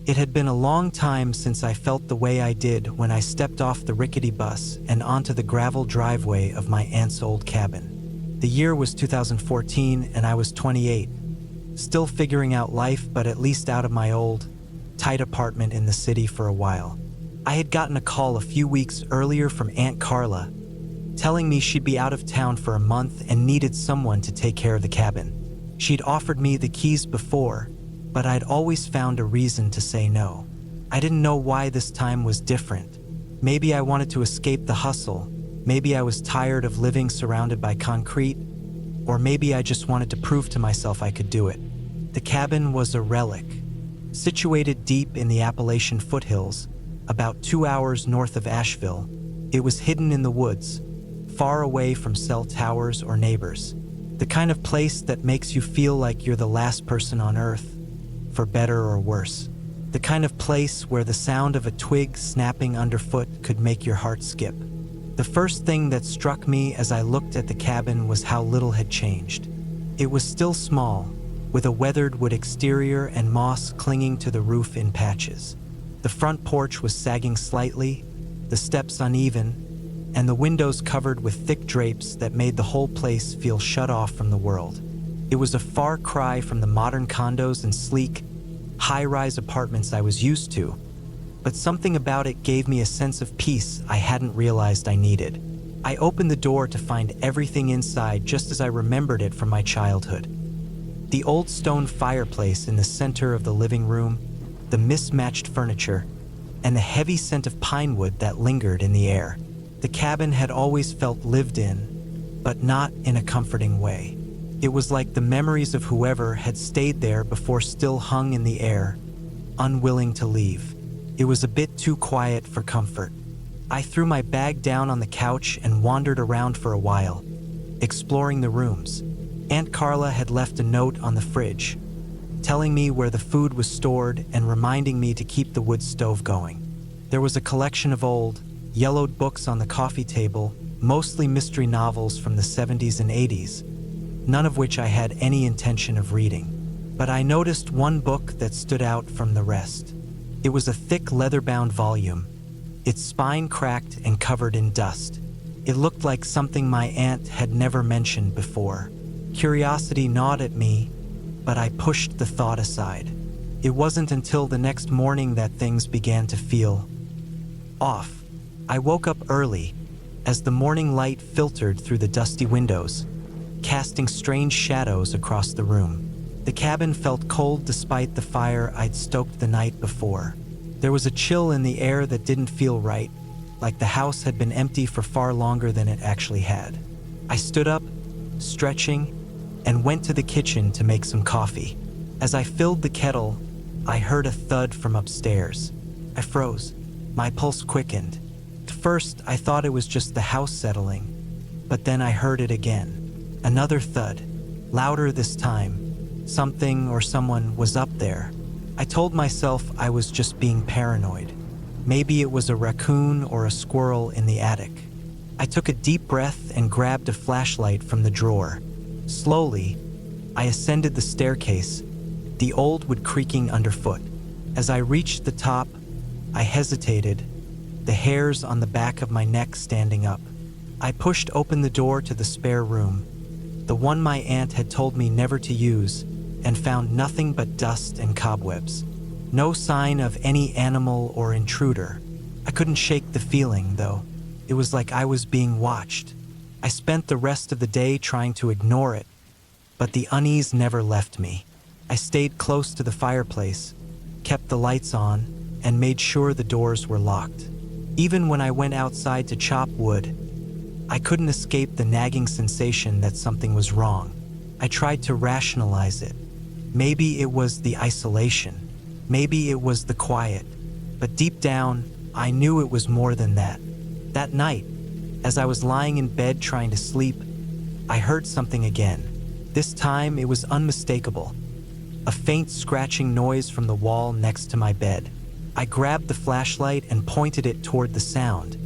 It had been a long time since I felt the way I did when I stepped off the rickety bus and onto the gravel driveway of my aunt's old cabin. The year was 2014 and I was 28, still figuring out life, but at least out of my old, tight apartment in the city for a while. I had gotten a call a few weeks earlier from Aunt Carla, telling me she'd be out of town for a month and needed someone to take care of the cabin. She'd offered me the keys before, but I'd always found a reason to say no. I didn't know why this time was different. Maybe I wanted to escape the hustle, maybe I was tired of living surrounded by concrete, or maybe I just wanted to prove to myself I could do it. The cabin was a relic, situated deep in the Appalachian foothills, about 2 hours north of Asheville. It was hidden in the woods, far away from cell towers or neighbors. The kind of place that makes you feel like you're the last person on earth, for better or worse. The kind of place where the sound of a twig snapping underfoot could make your heart skip. The first thing that struck me as I looked at the cabin was how little had changed. It was still small, with a weathered wood exterior and moss clinging to the roof in patches. The front porch was sagging slightly, the steps uneven, and the windows covered with thick drapes that made the whole place feel shut off from the world. It was a far cry from the modern condos and sleek, high-rise apartments I was used to, but something about it gave me a sense of peace I hadn't realized I needed. I opened the door to find everything inside just as I remembered it from my childhood. The old stone fireplace in the center of the living room, the mismatched furniture, and the heavy scent of pine wood that lingered in the air. The cabin had always felt lived in, but not in a comforting way. It was like the memories of whoever had stayed there before still hung in the air, unwilling to leave. It was a bit too quiet for comfort. I threw my bag down on the couch and wandered around for a while, exploring the rooms. Aunt Carla had left a note on the fridge, telling me where the food was stored and reminding me to keep the wood stove going. There was a collection of old, yellowed books on the coffee table, mostly mystery novels from the 70s and 80s, none of which I had any intention of reading. But I noticed one book that stood out from the rest. It was a thick leather-bound volume, its spine cracked and covered in dust. It looked like something my aunt had never mentioned before. Curiosity gnawed at me, but I pushed the thought aside. It wasn't until the next morning that things began to feel off. I woke up early, as the morning light filtered through the dusty windows, casting strange shadows across the room. The cabin felt cold despite the fire I'd stoked the night before. There was a chill in the air that didn't feel right, like the house had been empty for far longer than it actually had. I stood up, stretching, and went to the kitchen to make some coffee. As I filled the kettle, I heard a thud from upstairs. I froze. My pulse quickened. At first, I thought it was just the house settling, but then I heard it again. Another thud, louder this time. Something or someone was up there. I told myself I was just being paranoid. Maybe it was a raccoon or a squirrel in the attic. I took a deep breath and grabbed a flashlight from the drawer. Slowly, I ascended the staircase, the old wood creaking underfoot. As I reached the top, I hesitated, the hairs on the back of my neck standing up. I pushed open the door to the spare room, the one my aunt had told me never to use, and found nothing but dust and cobwebs. No sign of any animal or intruder. I couldn't shake the feeling, though. It was like I was being watched. I spent the rest of the day trying to ignore it, but the unease never left me. I stayed close to the fireplace, kept the lights on, and made sure the doors were locked. Even when I went outside to chop wood, I couldn't escape the nagging sensation that something was wrong. I tried to rationalize it. Maybe it was the isolation. Maybe it was the quiet. But deep down, I knew it was more than that. That night, as I was lying in bed trying to sleep, I heard something again. This time, it was unmistakable. A faint scratching noise from the wall next to my bed. I grabbed the flashlight and pointed it toward the sound,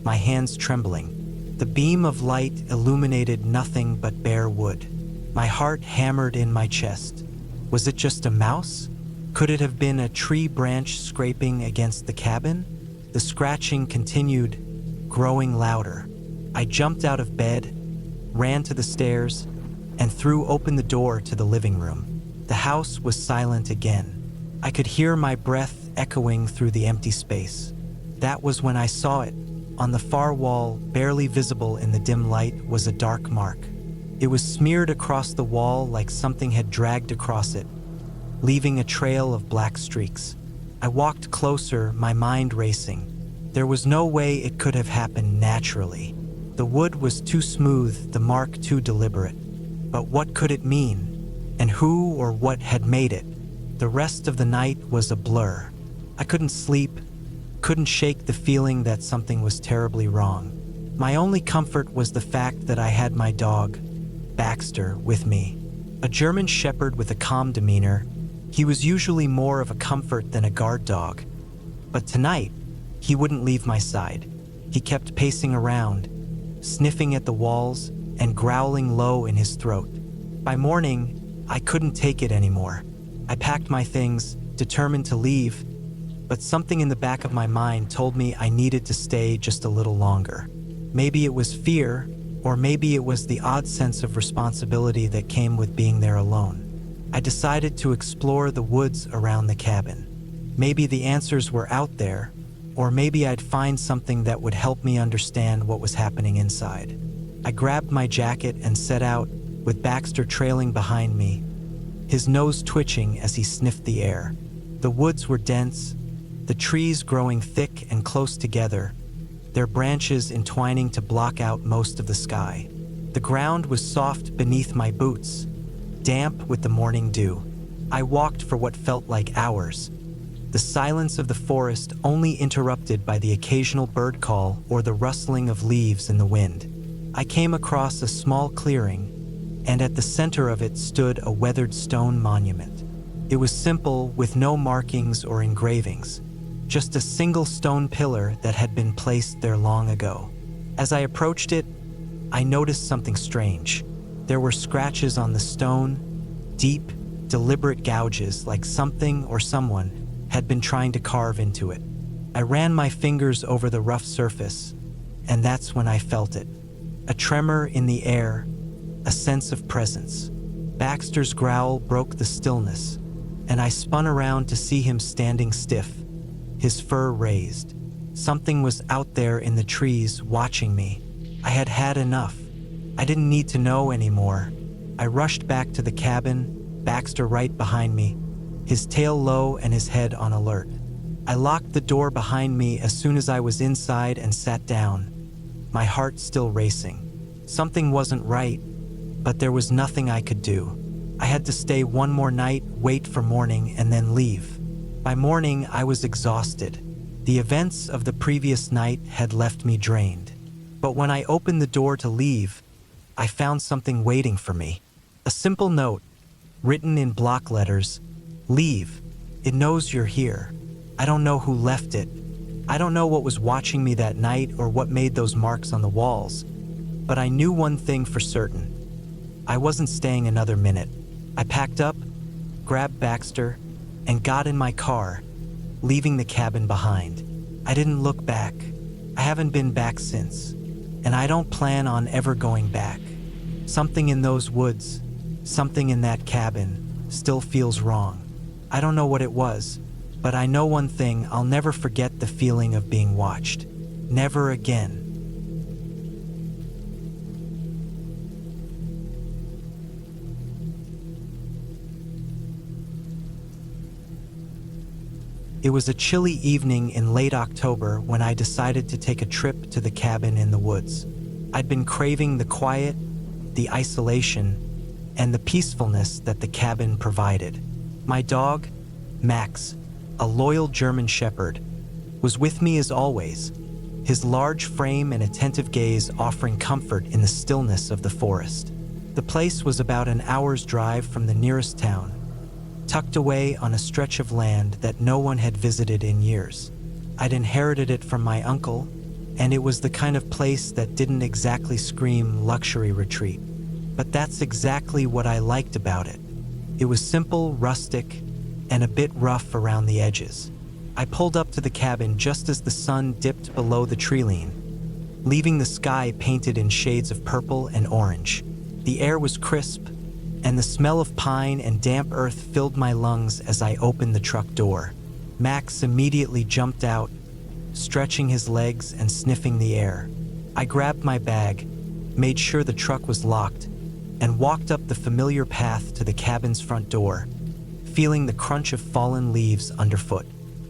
my hands trembling. The beam of light illuminated nothing but bare wood. My heart hammered in my chest. Was it just a mouse? Could it have been a tree branch scraping against the cabin? The scratching continued, growing louder. I jumped out of bed, ran to the stairs, and threw open the door to the living room. The house was silent again. I could hear my breath echoing through the empty space. That was when I saw it. On the far wall, barely visible in the dim light, was a dark mark. It was smeared across the wall like something had dragged across it, leaving a trail of black streaks. I walked closer, my mind racing. There was no way it could have happened naturally. The wood was too smooth, the mark too deliberate. But what could it mean? And who or what had made it? The rest of the night was a blur. I couldn't sleep, couldn't shake the feeling that something was terribly wrong. My only comfort was the fact that I had my dog, Baxter, with me. A German shepherd with a calm demeanor, he was usually more of a comfort than a guard dog. But tonight, he wouldn't leave my side. He kept pacing around, sniffing at the walls and growling low in his throat. By morning, I couldn't take it anymore. I packed my things, determined to leave, but something in the back of my mind told me I needed to stay just a little longer. Maybe it was fear, or maybe it was the odd sense of responsibility that came with being there alone. I decided to explore the woods around the cabin. Maybe the answers were out there, or maybe I'd find something that would help me understand what was happening inside. I grabbed my jacket and set out, with Baxter trailing behind me, his nose twitching as he sniffed the air. The woods were dense, the trees growing thick and close together, their branches entwining to block out most of the sky. The ground was soft beneath my boots, damp with the morning dew. I walked for what felt like hours, the silence of the forest only interrupted by the occasional bird call or the rustling of leaves in the wind. I came across a small clearing, and at the center of it stood a weathered stone monument. It was simple, with no markings or engravings, just a single stone pillar that had been placed there long ago. As I approached it, I noticed something strange. There were scratches on the stone, deep, deliberate gouges like something or someone had been trying to carve into it. I ran my fingers over the rough surface, and that's when I felt it. A tremor in the air, a sense of presence. Baxter's growl broke the stillness, and I spun around to see him standing stiff, his fur raised. Something was out there in the trees watching me. I had had enough. I didn't need to know anymore. I rushed back to the cabin, Baxter right behind me, his tail low and his head on alert. I locked the door behind me as soon as I was inside and sat down, my heart still racing. Something wasn't right, but there was nothing I could do. I had to stay one more night, wait for morning, and then leave. By morning, I was exhausted. The events of the previous night had left me drained. But when I opened the door to leave, I found something waiting for me. A simple note, written in block letters. Leave. It knows you're here. I don't know who left it. I don't know what was watching me that night or what made those marks on the walls. But I knew one thing for certain. I wasn't staying another minute. I packed up, grabbed Baxter, and got in my car, leaving the cabin behind. I didn't look back. I haven't been back since, and I don't plan on ever going back. Something in those woods, something in that cabin, still feels wrong. I don't know what it was, but I know one thing: I'll never forget the feeling of being watched. Never again. It was a chilly evening in late October when I decided to take a trip to the cabin in the woods. I'd been craving the quiet, the isolation, and the peacefulness that the cabin provided. My dog, Max, a loyal German shepherd, was with me as always, his large frame and attentive gaze offering comfort in the stillness of the forest. The place was about an hour's drive from the nearest town, tucked away on a stretch of land that no one had visited in years. I'd inherited it from my uncle, and it was the kind of place that didn't exactly scream luxury retreat. But that's exactly what I liked about it. It was simple, rustic, and a bit rough around the edges. I pulled up to the cabin just as the sun dipped below the treeline, leaving the sky painted in shades of purple and orange. The air was crisp, and the smell of pine and damp earth filled my lungs as I opened the truck door. Max immediately jumped out, stretching his legs and sniffing the air. I grabbed my bag, made sure the truck was locked, and walked up the familiar path to the cabin's front door, feeling the crunch of fallen leaves underfoot.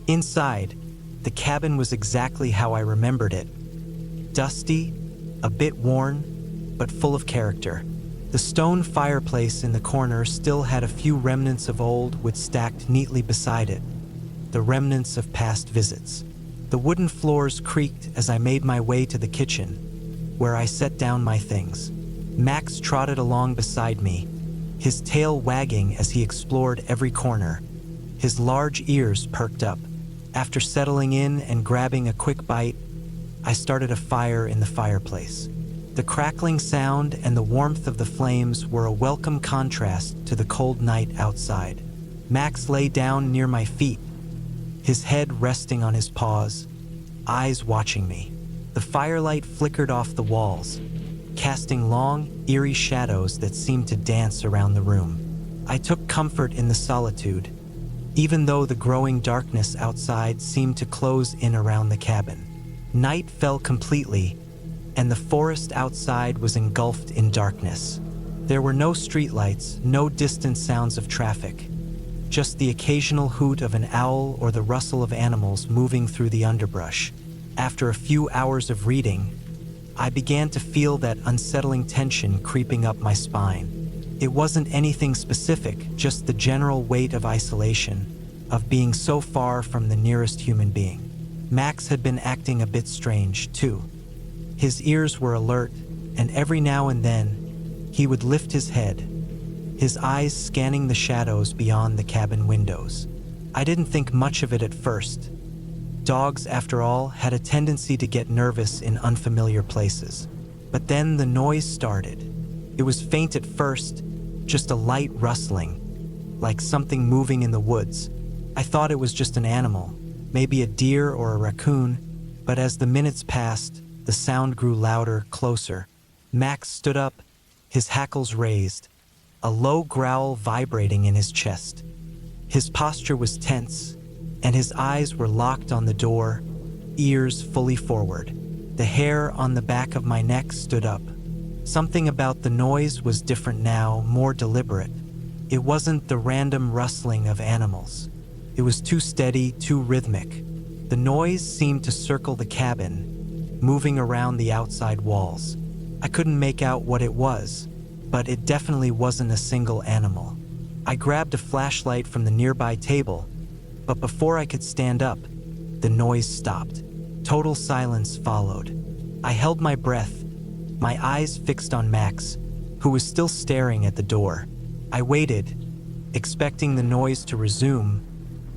Inside, the cabin was exactly how I remembered it. Dusty, a bit worn, but full of character. The stone fireplace in the corner still had a few remnants of old wood stacked neatly beside it, the remnants of past visits. The wooden floors creaked as I made my way to the kitchen, where I set down my things. Max trotted along beside me, his tail wagging as he explored every corner. His large ears perked up. After settling in and grabbing a quick bite, I started a fire in the fireplace. The crackling sound and the warmth of the flames were a welcome contrast to the cold night outside. Max lay down near my feet, his head resting on his paws, eyes watching me. The firelight flickered off the walls, casting long, eerie shadows that seemed to dance around the room. I took comfort in the solitude, even though the growing darkness outside seemed to close in around the cabin. Night fell completely, and the forest outside was engulfed in darkness. There were no streetlights, no distant sounds of traffic, just the occasional hoot of an owl or the rustle of animals moving through the underbrush. After a few hours of reading, I began to feel that unsettling tension creeping up my spine. It wasn't anything specific, just the general weight of isolation, of being so far from the nearest human being. Max had been acting a bit strange, too. His ears were alert, and every now and then, he would lift his head, his eyes scanning the shadows beyond the cabin windows. I didn't think much of it at first. Dogs, after all, had a tendency to get nervous in unfamiliar places. But then the noise started. It was faint at first, just a light rustling, like something moving in the woods. I thought it was just an animal, maybe a deer or a raccoon, but as the minutes passed, the sound grew louder, closer. Max stood up, his hackles raised, a low growl vibrating in his chest. His posture was tense, and his eyes were locked on the door, ears fully forward. The hair on the back of my neck stood up. Something about the noise was different now, more deliberate. It wasn't the random rustling of animals. It was too steady, too rhythmic. The noise seemed to circle the cabin, moving around the outside walls. I couldn't make out what it was, but it definitely wasn't a single animal. I grabbed a flashlight from the nearby table, but before I could stand up, the noise stopped. Total silence followed. I held my breath, my eyes fixed on Max, who was still staring at the door. I waited, expecting the noise to resume,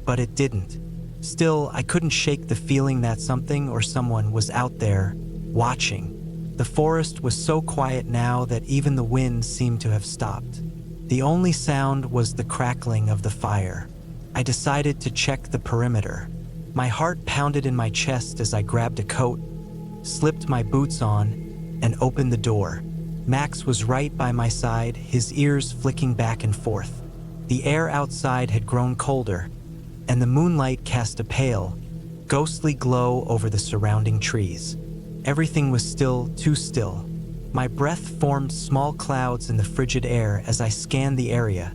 but it didn't. Still, I couldn't shake the feeling that something or someone was out there, watching. The forest was so quiet now that even the wind seemed to have stopped. The only sound was the crackling of the fire. I decided to check the perimeter. My heart pounded in my chest as I grabbed a coat, slipped my boots on, and opened the door. Max was right by my side, his ears flicking back and forth. The air outside had grown colder, and the moonlight cast a pale, ghostly glow over the surrounding trees. Everything was still, too still. My breath formed small clouds in the frigid air as I scanned the area,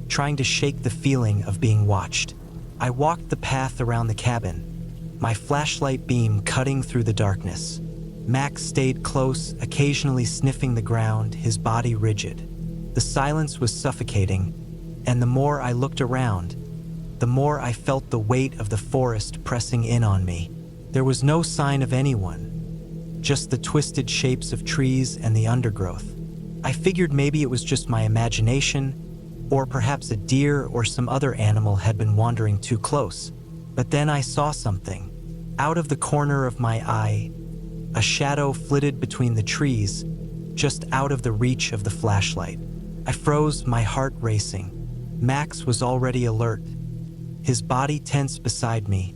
trying to shake the feeling of being watched. I walked the path around the cabin, my flashlight beam cutting through the darkness. Max stayed close, occasionally sniffing the ground, his body rigid. The silence was suffocating, and the more I looked around, the more I felt the weight of the forest pressing in on me. There was no sign of anyone, just the twisted shapes of trees and the undergrowth. I figured maybe it was just my imagination, or perhaps a deer or some other animal had been wandering too close. But then I saw something. Out of the corner of my eye, a shadow flitted between the trees, just out of the reach of the flashlight. I froze, my heart racing. Max was already alert, his body tense beside me,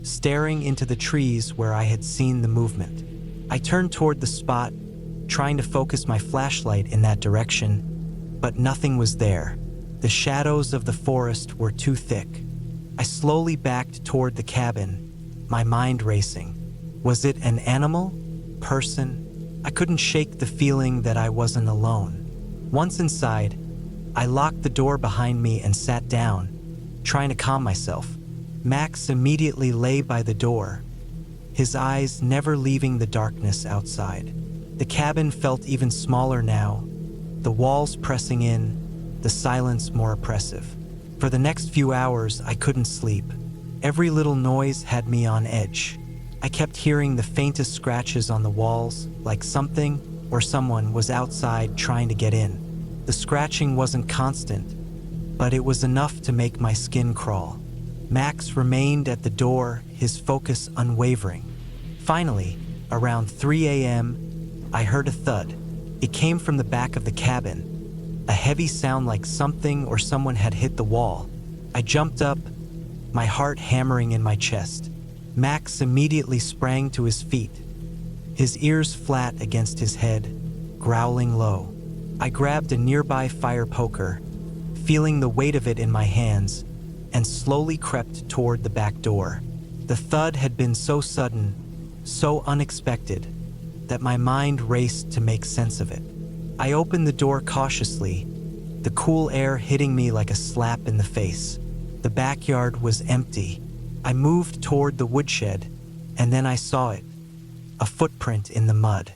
staring into the trees where I had seen the movement. I turned toward the spot, trying to focus my flashlight in that direction, but nothing was there. The shadows of the forest were too thick. I slowly backed toward the cabin, my mind racing. Was it an animal? Person? I couldn't shake the feeling that I wasn't alone. Once inside, I locked the door behind me and sat down, trying to calm myself. Max immediately lay by the door, his eyes never leaving the darkness outside. The cabin felt even smaller now, the walls pressing in, the silence more oppressive. For the next few hours, I couldn't sleep. Every little noise had me on edge. I kept hearing the faintest scratches on the walls, like something or someone was outside trying to get in. The scratching wasn't constant, but it was enough to make my skin crawl. Max remained at the door, his focus unwavering. Finally, around 3 a.m., I heard a thud. It came from the back of the cabin, a heavy sound like something or someone had hit the wall. I jumped up, my heart hammering in my chest. Max immediately sprang to his feet, his ears flat against his head, growling low. I grabbed a nearby fire poker, feeling the weight of it in my hands, and slowly crept toward the back door. The thud had been so sudden, so unexpected, that my mind raced to make sense of it. I opened the door cautiously, the cool air hitting me like a slap in the face. The backyard was empty. I moved toward the woodshed, and then I saw it, a footprint in the mud.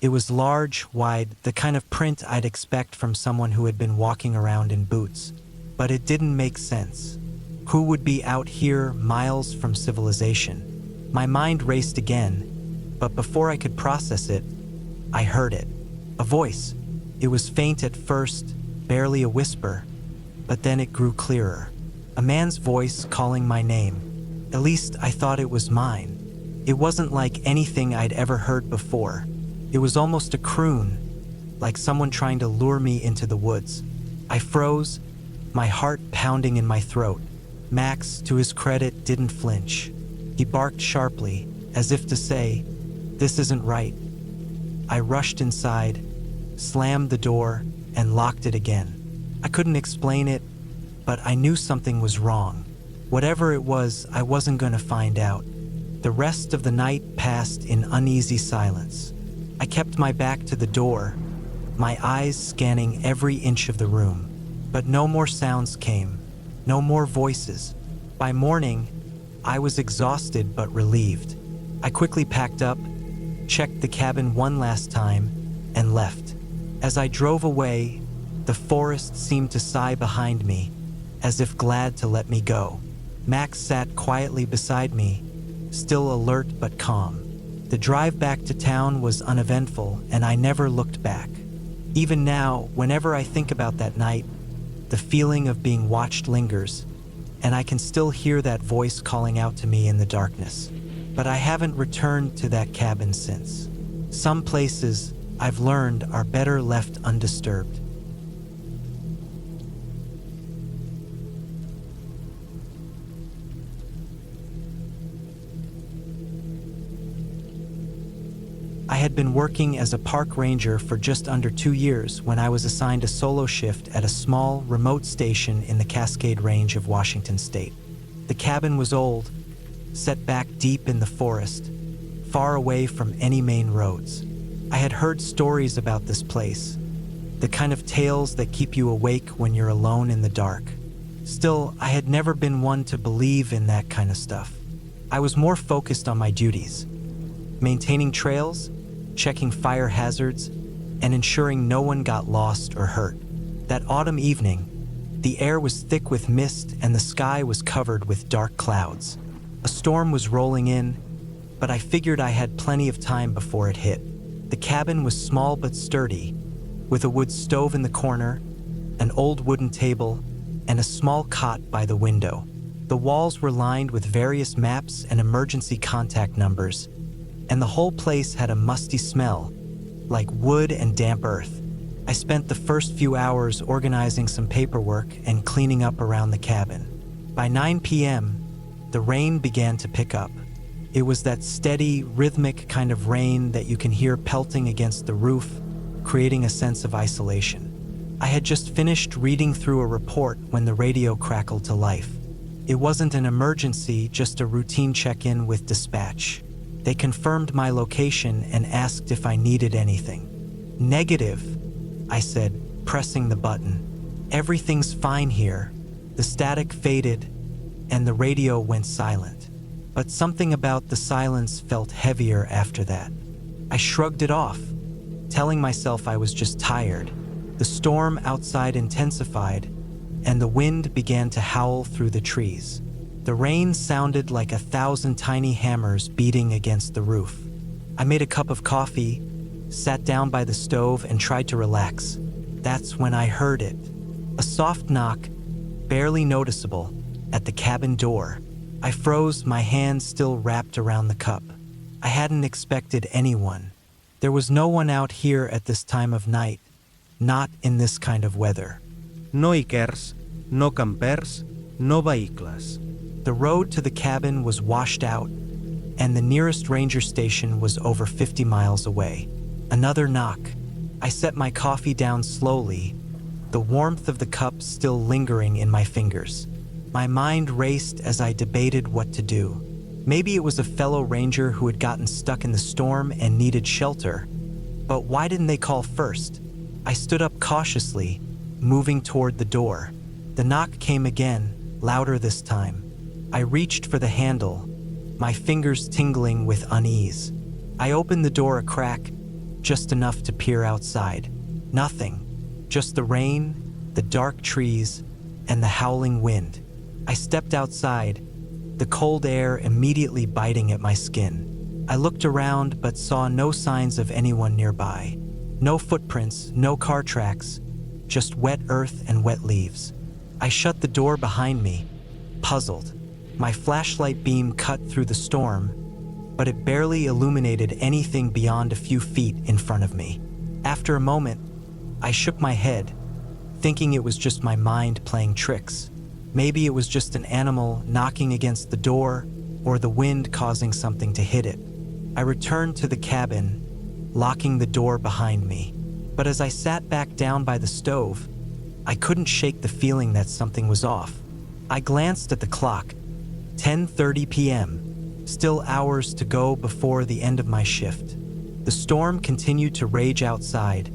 It was large, wide, the kind of print I'd expect from someone who had been walking around in boots. But it didn't make sense. Who would be out here miles from civilization? My mind raced again, but before I could process it, I heard it. A voice. It was faint at first, barely a whisper, but then it grew clearer. A man's voice calling my name. At least I thought it was mine. It wasn't like anything I'd ever heard before. It was almost a croon, like someone trying to lure me into the woods. I froze, my heart pounding in my throat. Max, to his credit, didn't flinch. He barked sharply, as if to say, "This isn't right." I rushed inside, slammed the door, and locked it again. I couldn't explain it, but I knew something was wrong. Whatever it was, I wasn't going to find out. The rest of the night passed in uneasy silence. I kept my back to the door, my eyes scanning every inch of the room. But no more sounds came, no more voices. By morning, I was exhausted but relieved. I quickly packed up, checked the cabin one last time, and left. As I drove away, the forest seemed to sigh behind me, as if glad to let me go. Max sat quietly beside me, still alert but calm. The drive back to town was uneventful, and I never looked back. Even now, whenever I think about that night, the feeling of being watched lingers, and I can still hear that voice calling out to me in the darkness. But I haven't returned to that cabin since. Some places, I've learned, are better left undisturbed. I had been working as a park ranger for just under 2 years when I was assigned a solo shift at a small, remote station in the Cascade Range of Washington State. The cabin was old, set back deep in the forest, far away from any main roads. I had heard stories about this place, the kind of tales that keep you awake when you're alone in the dark. Still, I had never been one to believe in that kind of stuff. I was more focused on my duties, maintaining trails, checking fire hazards, and ensuring no one got lost or hurt. That autumn evening, the air was thick with mist and the sky was covered with dark clouds. A storm was rolling in, but I figured I had plenty of time before it hit. The cabin was small but sturdy, with a wood stove in the corner, an old wooden table, and a small cot by the window. The walls were lined with various maps and emergency contact numbers, and the whole place had a musty smell, like wood and damp earth. I spent the first few hours organizing some paperwork and cleaning up around the cabin. By 9 p.m., the rain began to pick up. It was that steady, rhythmic kind of rain that you can hear pelting against the roof, creating a sense of isolation. I had just finished reading through a report when the radio crackled to life. It wasn't an emergency, just a routine check-in with dispatch. They confirmed my location and asked if I needed anything. Negative, I said, pressing the button. Everything's fine here. The static faded, and the radio went silent. But something about the silence felt heavier after that. I shrugged it off, telling myself I was just tired. The storm outside intensified, and the wind began to howl through the trees. The rain sounded like 1,000 tiny hammers beating against the roof. I made a cup of coffee, sat down by the stove, and tried to relax. That's when I heard it. A soft knock, barely noticeable, at the cabin door. I froze, my hand still wrapped around the cup. I hadn't expected anyone. There was no one out here at this time of night, not in this kind of weather. No hikers, no campers, no vehicles. The road to the cabin was washed out, and the nearest ranger station was over 50 miles away. Another knock. I set my coffee down slowly, the warmth of the cup still lingering in my fingers. My mind raced as I debated what to do. Maybe it was a fellow ranger who had gotten stuck in the storm and needed shelter. But why didn't they call first? I stood up cautiously, moving toward the door. The knock came again, louder this time. I reached for the handle, my fingers tingling with unease. I opened the door a crack, just enough to peer outside. Nothing, just the rain, the dark trees, and the howling wind. I stepped outside, the cold air immediately biting at my skin. I looked around but saw no signs of anyone nearby. No footprints, no car tracks, just wet earth and wet leaves. I shut the door behind me, puzzled. My flashlight beam cut through the storm, but it barely illuminated anything beyond a few feet in front of me. After a moment, I shook my head, thinking it was just my mind playing tricks. Maybe it was just an animal knocking against the door, or the wind causing something to hit it. I returned to the cabin, locking the door behind me. But as I sat back down by the stove, I couldn't shake the feeling that something was off. I glanced at the clock. 10:30 p.m. Still hours to go before the end of my shift. The storm continued to rage outside,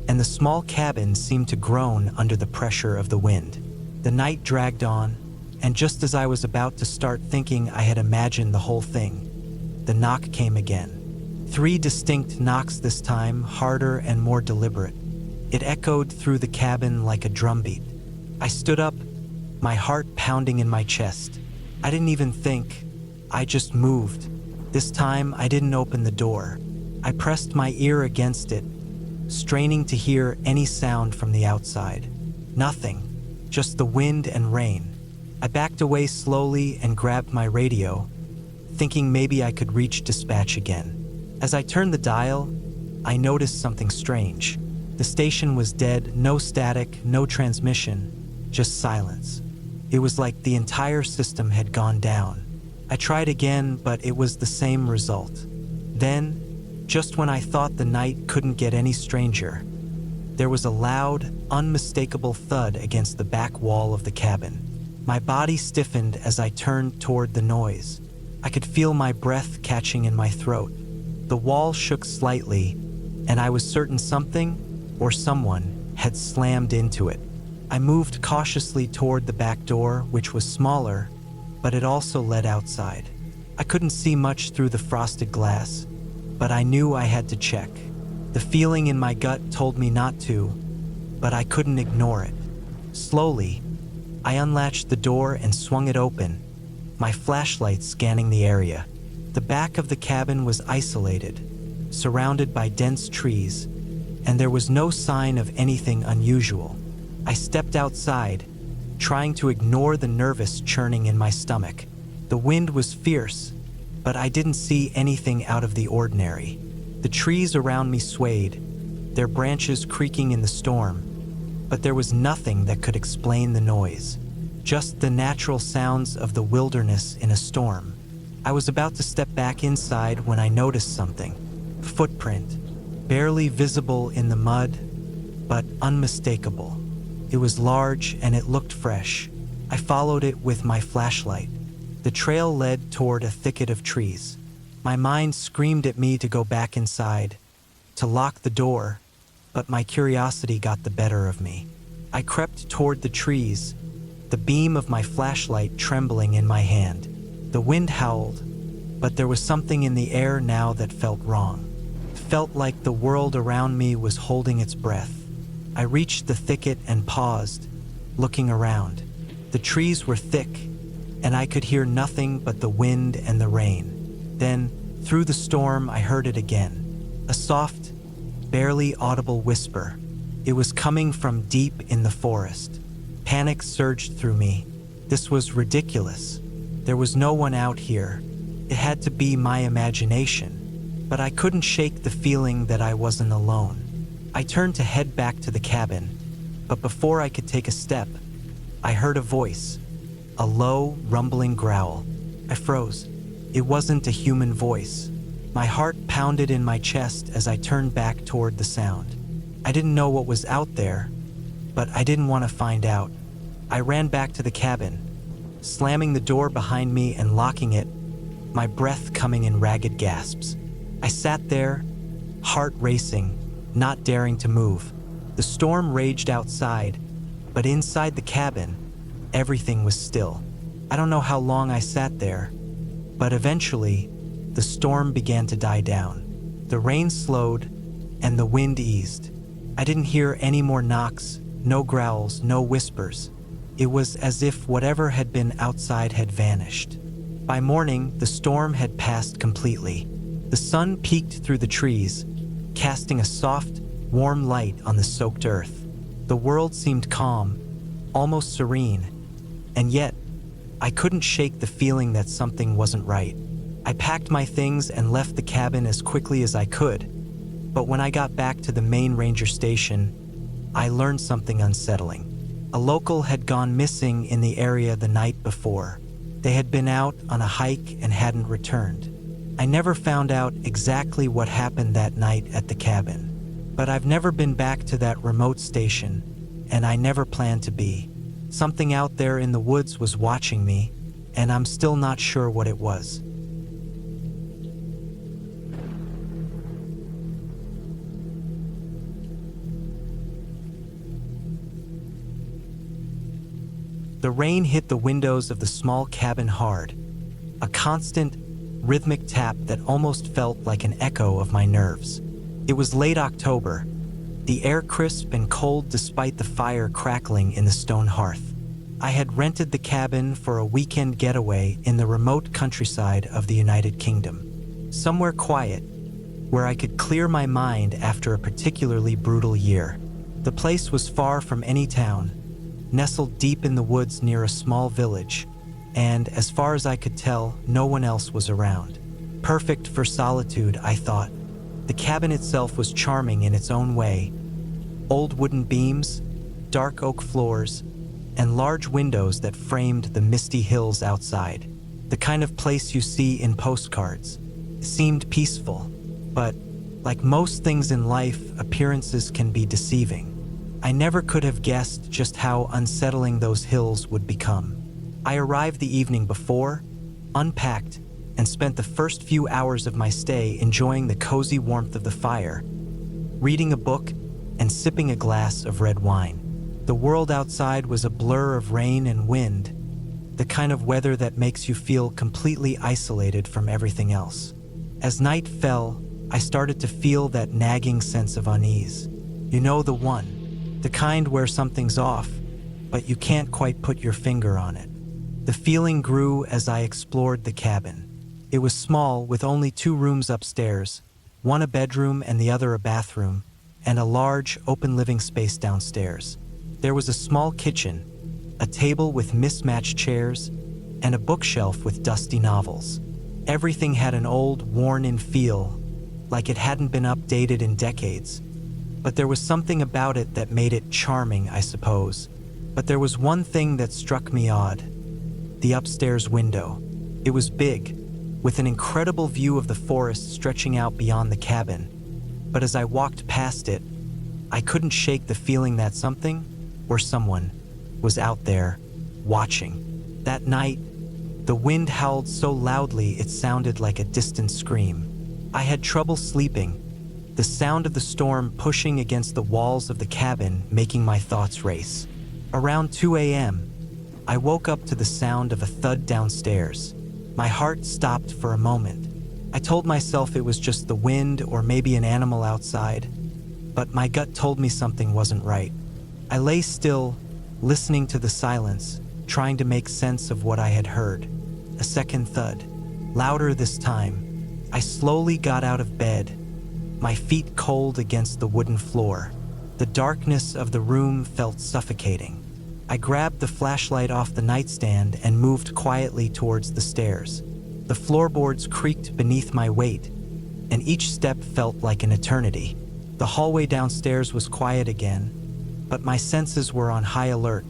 and the small cabin seemed to groan under the pressure of the wind. The night dragged on, and just as I was about to start thinking I had imagined the whole thing, the knock came again. 3 distinct knocks this time, harder and more deliberate. It echoed through the cabin like a drumbeat. I stood up, my heart pounding in my chest. I didn't even think, I just moved. This time I didn't open the door. I pressed my ear against it, straining to hear any sound from the outside. Nothing, just the wind and rain. I backed away slowly and grabbed my radio, thinking maybe I could reach dispatch again. As I turned the dial, I noticed something strange. The station was dead, no static, no transmission, just silence. It was like the entire system had gone down. I tried again, but it was the same result. Then, just when I thought the night couldn't get any stranger, there was a loud, unmistakable thud against the back wall of the cabin. My body stiffened as I turned toward the noise. I could feel my breath catching in my throat. The wall shook slightly, and I was certain something, or someone, had slammed into it. I moved cautiously toward the back door, which was smaller, but it also led outside. I couldn't see much through the frosted glass, but I knew I had to check. The feeling in my gut told me not to, but I couldn't ignore it. Slowly, I unlatched the door and swung it open, my flashlight scanning the area. The back of the cabin was isolated, surrounded by dense trees, and there was no sign of anything unusual. I stepped outside, trying to ignore the nervous churning in my stomach. The wind was fierce, but I didn't see anything out of the ordinary. The trees around me swayed, their branches creaking in the storm, but there was nothing that could explain the noise. just the natural sounds of the wilderness in a storm. I was about to step back inside when I noticed something. A footprint, barely visible in the mud, but unmistakable. It was large and it looked fresh. I followed it with my flashlight. The trail led toward a thicket of trees. My mind screamed at me to go back inside, to lock the door, but my curiosity got the better of me. I crept toward the trees, the beam of my flashlight trembling in my hand. The wind howled, but there was something in the air now that felt wrong. It felt like the world around me was holding its breath. I reached the thicket and paused, looking around. The trees were thick, and I could hear nothing but the wind and the rain. Then, through the storm, I heard it again. A soft, barely audible whisper. It was coming from deep in the forest. Panic surged through me. This was ridiculous. There was no one out here. It had to be my imagination. But I couldn't shake the feeling that I wasn't alone. I turned to head back to the cabin, but before I could take a step, I heard a voice, a low, rumbling growl. I froze. It wasn't a human voice. My heart pounded in my chest as I turned back toward the sound. I didn't know what was out there, but I didn't want to find out. I ran back to the cabin, slamming the door behind me and locking it, my breath coming in ragged gasps. I sat there, heart racing, not daring to move. The storm raged outside, but inside the cabin, everything was still. I don't know how long I sat there, but eventually, the storm began to die down. The rain slowed, and the wind eased. I didn't hear any more knocks, no growls, no whispers. It was as if whatever had been outside had vanished. By morning, the storm had passed completely. The sun peeked through the trees, casting a soft, warm light on the soaked earth. The world seemed calm, almost serene, and yet, I couldn't shake the feeling that something wasn't right. I packed my things and left the cabin as quickly as I could, but when I got back to the main ranger station, I learned something unsettling. A local had gone missing in the area the night before. They had been out on a hike and hadn't returned. I never found out exactly what happened that night at the cabin, but I've never been back to that remote station, and I never plan to be. Something out there in the woods was watching me, and I'm still not sure what it was. The rain hit the windows of the small cabin hard, a constant, rhythmic tap that almost felt like an echo of my nerves. It was late October, the air crisp and cold despite the fire crackling in the stone hearth. I had rented the cabin for a weekend getaway in the remote countryside of the United Kingdom, somewhere quiet, where I could clear my mind after a particularly brutal year. The place was far from any town, nestled deep in the woods near a small village, and as far as I could tell, no one else was around. Perfect for solitude, I thought. The cabin itself was charming in its own way. Old wooden beams, dark oak floors, and large windows that framed the misty hills outside. The kind of place you see in postcards. It seemed peaceful, but like most things in life, appearances can be deceiving. I never could have guessed just how unsettling those hills would become. I arrived the evening before, unpacked, and spent the first few hours of my stay enjoying the cozy warmth of the fire, reading a book, and sipping a glass of red wine. The world outside was a blur of rain and wind, the kind of weather that makes you feel completely isolated from everything else. As night fell, I started to feel that nagging sense of unease. You know, the one, the kind where something's off, but you can't quite put your finger on it. The feeling grew as I explored the cabin. It was small, with only 2 rooms upstairs, one a bedroom and the other a bathroom, and a large, open living space downstairs. There was a small kitchen, a table with mismatched chairs, and a bookshelf with dusty novels. Everything had an old, worn-in feel, like it hadn't been updated in decades. But there was something about it that made it charming, I suppose. But there was one thing that struck me odd: the upstairs window. It was big, with an incredible view of the forest stretching out beyond the cabin. But as I walked past it, I couldn't shake the feeling that something, or someone, was out there, watching. That night, the wind howled so loudly it sounded like a distant scream. I had trouble sleeping, the sound of the storm pushing against the walls of the cabin making my thoughts race. Around 2 a.m., I woke up to the sound of a thud downstairs. My heart stopped for a moment. I told myself it was just the wind or maybe an animal outside, but my gut told me something wasn't right. I lay still, listening to the silence, trying to make sense of what I had heard. A second thud, louder this time. I slowly got out of bed, my feet cold against the wooden floor. The darkness of the room felt suffocating. I grabbed the flashlight off the nightstand and moved quietly towards the stairs. The floorboards creaked beneath my weight, and each step felt like an eternity. The hallway downstairs was quiet again, but my senses were on high alert,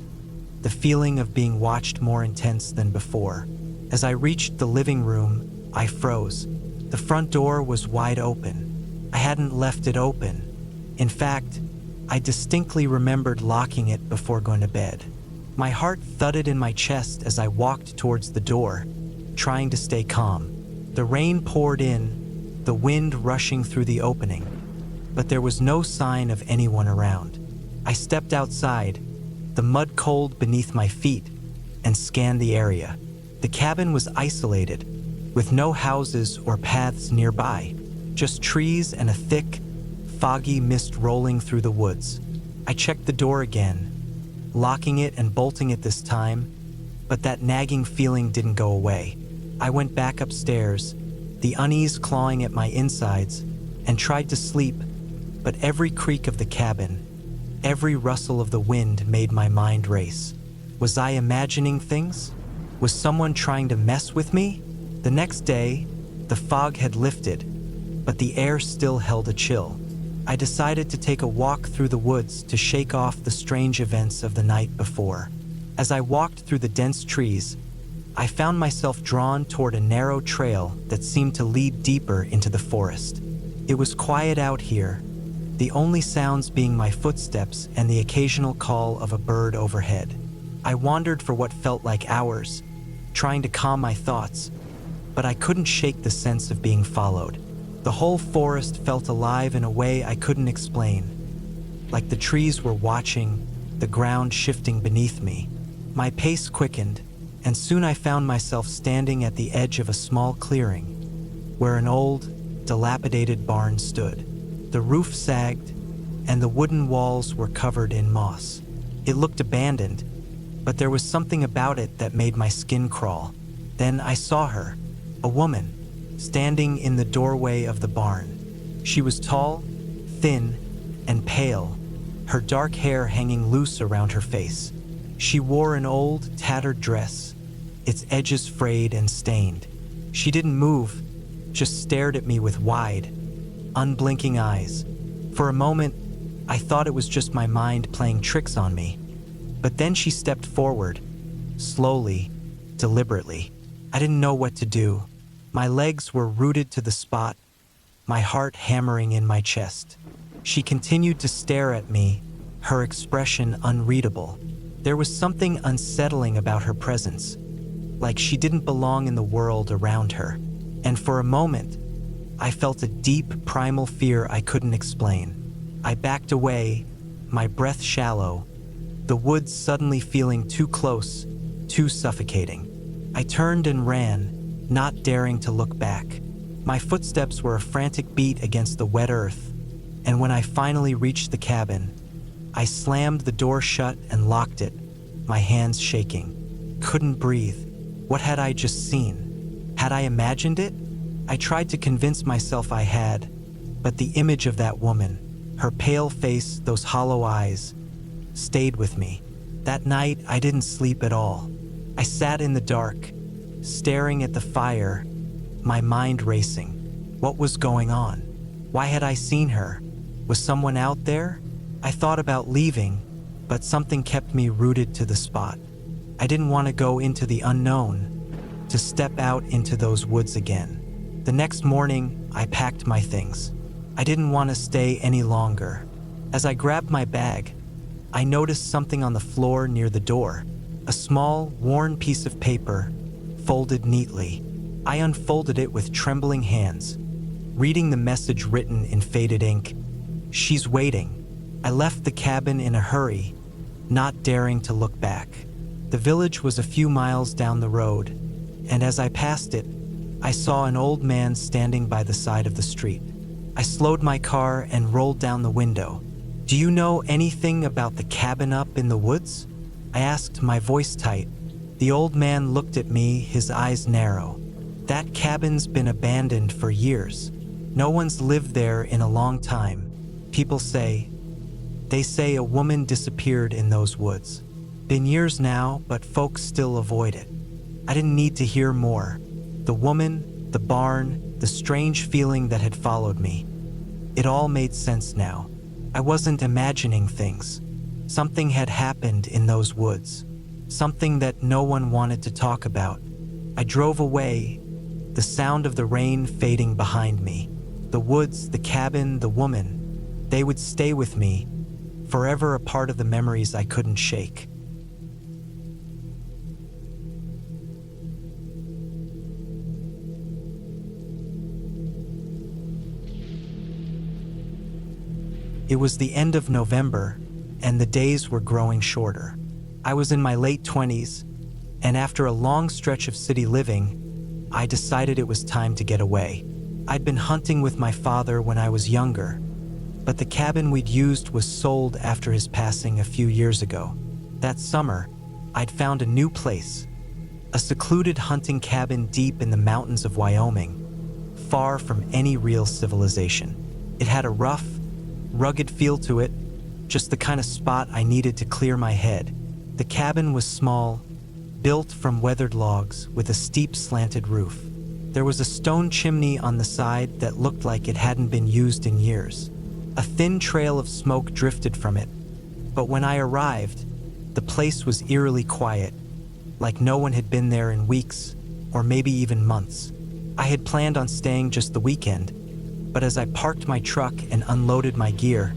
the feeling of being watched more intense than before. As I reached the living room, I froze. The front door was wide open. I hadn't left it open. In fact, I distinctly remembered locking it before going to bed. My heart thudded in my chest as I walked towards the door, trying to stay calm. The rain poured in, the wind rushing through the opening, but there was no sign of anyone around. I stepped outside, the mud cold beneath my feet, and scanned the area. The cabin was isolated, with no houses or paths nearby, just trees and a thick, foggy mist rolling through the woods. I checked the door again, locking it and bolting it this time, but that nagging feeling didn't go away. I went back upstairs, the unease clawing at my insides, and tried to sleep, but every creak of the cabin, every rustle of the wind made my mind race. Was I imagining things? Was someone trying to mess with me? The next day, the fog had lifted, but the air still held a chill. I decided to take a walk through the woods to shake off the strange events of the night before. As I walked through the dense trees, I found myself drawn toward a narrow trail that seemed to lead deeper into the forest. It was quiet out here, the only sounds being my footsteps and the occasional call of a bird overhead. I wandered for what felt like hours, trying to calm my thoughts, but I couldn't shake the sense of being followed. The whole forest felt alive in a way I couldn't explain, like the trees were watching, the ground shifting beneath me. My pace quickened, and soon I found myself standing at the edge of a small clearing, where an old, dilapidated barn stood. The roof sagged, and the wooden walls were covered in moss. It looked abandoned, but there was something about it that made my skin crawl. Then I saw her, a woman, standing in the doorway of the barn. She was tall, thin, and pale, her dark hair hanging loose around her face. She wore an old, tattered dress, its edges frayed and stained. She didn't move, just stared at me with wide, unblinking eyes. For a moment, I thought it was just my mind playing tricks on me. But then she stepped forward, slowly, deliberately. I didn't know what to do. My legs were rooted to the spot, my heart hammering in my chest. She continued to stare at me, her expression unreadable. There was something unsettling about her presence, like she didn't belong in the world around her. And for a moment, I felt a deep, primal fear I couldn't explain. I backed away, my breath shallow, the woods suddenly feeling too close, too suffocating. I turned and ran, not daring to look back. My footsteps were a frantic beat against the wet earth, and when I finally reached the cabin, I slammed the door shut and locked it, my hands shaking. Couldn't breathe. What had I just seen? Had I imagined it? I tried to convince myself I had, but the image of that woman, her pale face, those hollow eyes, stayed with me. That night, I didn't sleep at all. I sat in the dark, staring at the fire, my mind racing. What was going on? Why had I seen her? Was someone out there? I thought about leaving, but something kept me rooted to the spot. I didn't want to go into the unknown, to step out into those woods again. The next morning, I packed my things. I didn't want to stay any longer. As I grabbed my bag, I noticed something on the floor near the door, a small, worn piece of paper, folded neatly. I unfolded it with trembling hands, reading the message written in faded ink. "She's waiting." I left the cabin in a hurry, not daring to look back. The village was a few miles down the road, and as I passed it, I saw an old man standing by the side of the street. I slowed my car and rolled down the window. "Do you know anything about the cabin up in the woods?" I asked, my voice tight. The old man looked at me, his eyes narrow. "That cabin's been abandoned for years. No one's lived there in a long time. People say, they say a woman disappeared in those woods. Been years now, but folks still avoid it." I didn't need to hear more. The woman, the barn, the strange feeling that had followed me. It all made sense now. I wasn't imagining things. Something had happened in those woods. Something that no one wanted to talk about. I drove away, the sound of the rain fading behind me. The woods, the cabin, the woman, they would stay with me, forever a part of the memories I couldn't shake. It was the end of November, and the days were growing shorter. I was in my late 20s, and after a long stretch of city living, I decided it was time to get away. I'd been hunting with my father when I was younger, but the cabin we'd used was sold after his passing a few years ago. That summer, I'd found a new place, a secluded hunting cabin deep in the mountains of Wyoming, far from any real civilization. It had a rough, rugged feel to it, just the kind of spot I needed to clear my head. The cabin was small, built from weathered logs with a steep slanted roof. There was a stone chimney on the side that looked like it hadn't been used in years. A thin trail of smoke drifted from it, but when I arrived, the place was eerily quiet, like no one had been there in weeks, or maybe even months. I had planned on staying just the weekend, but as I parked my truck and unloaded my gear,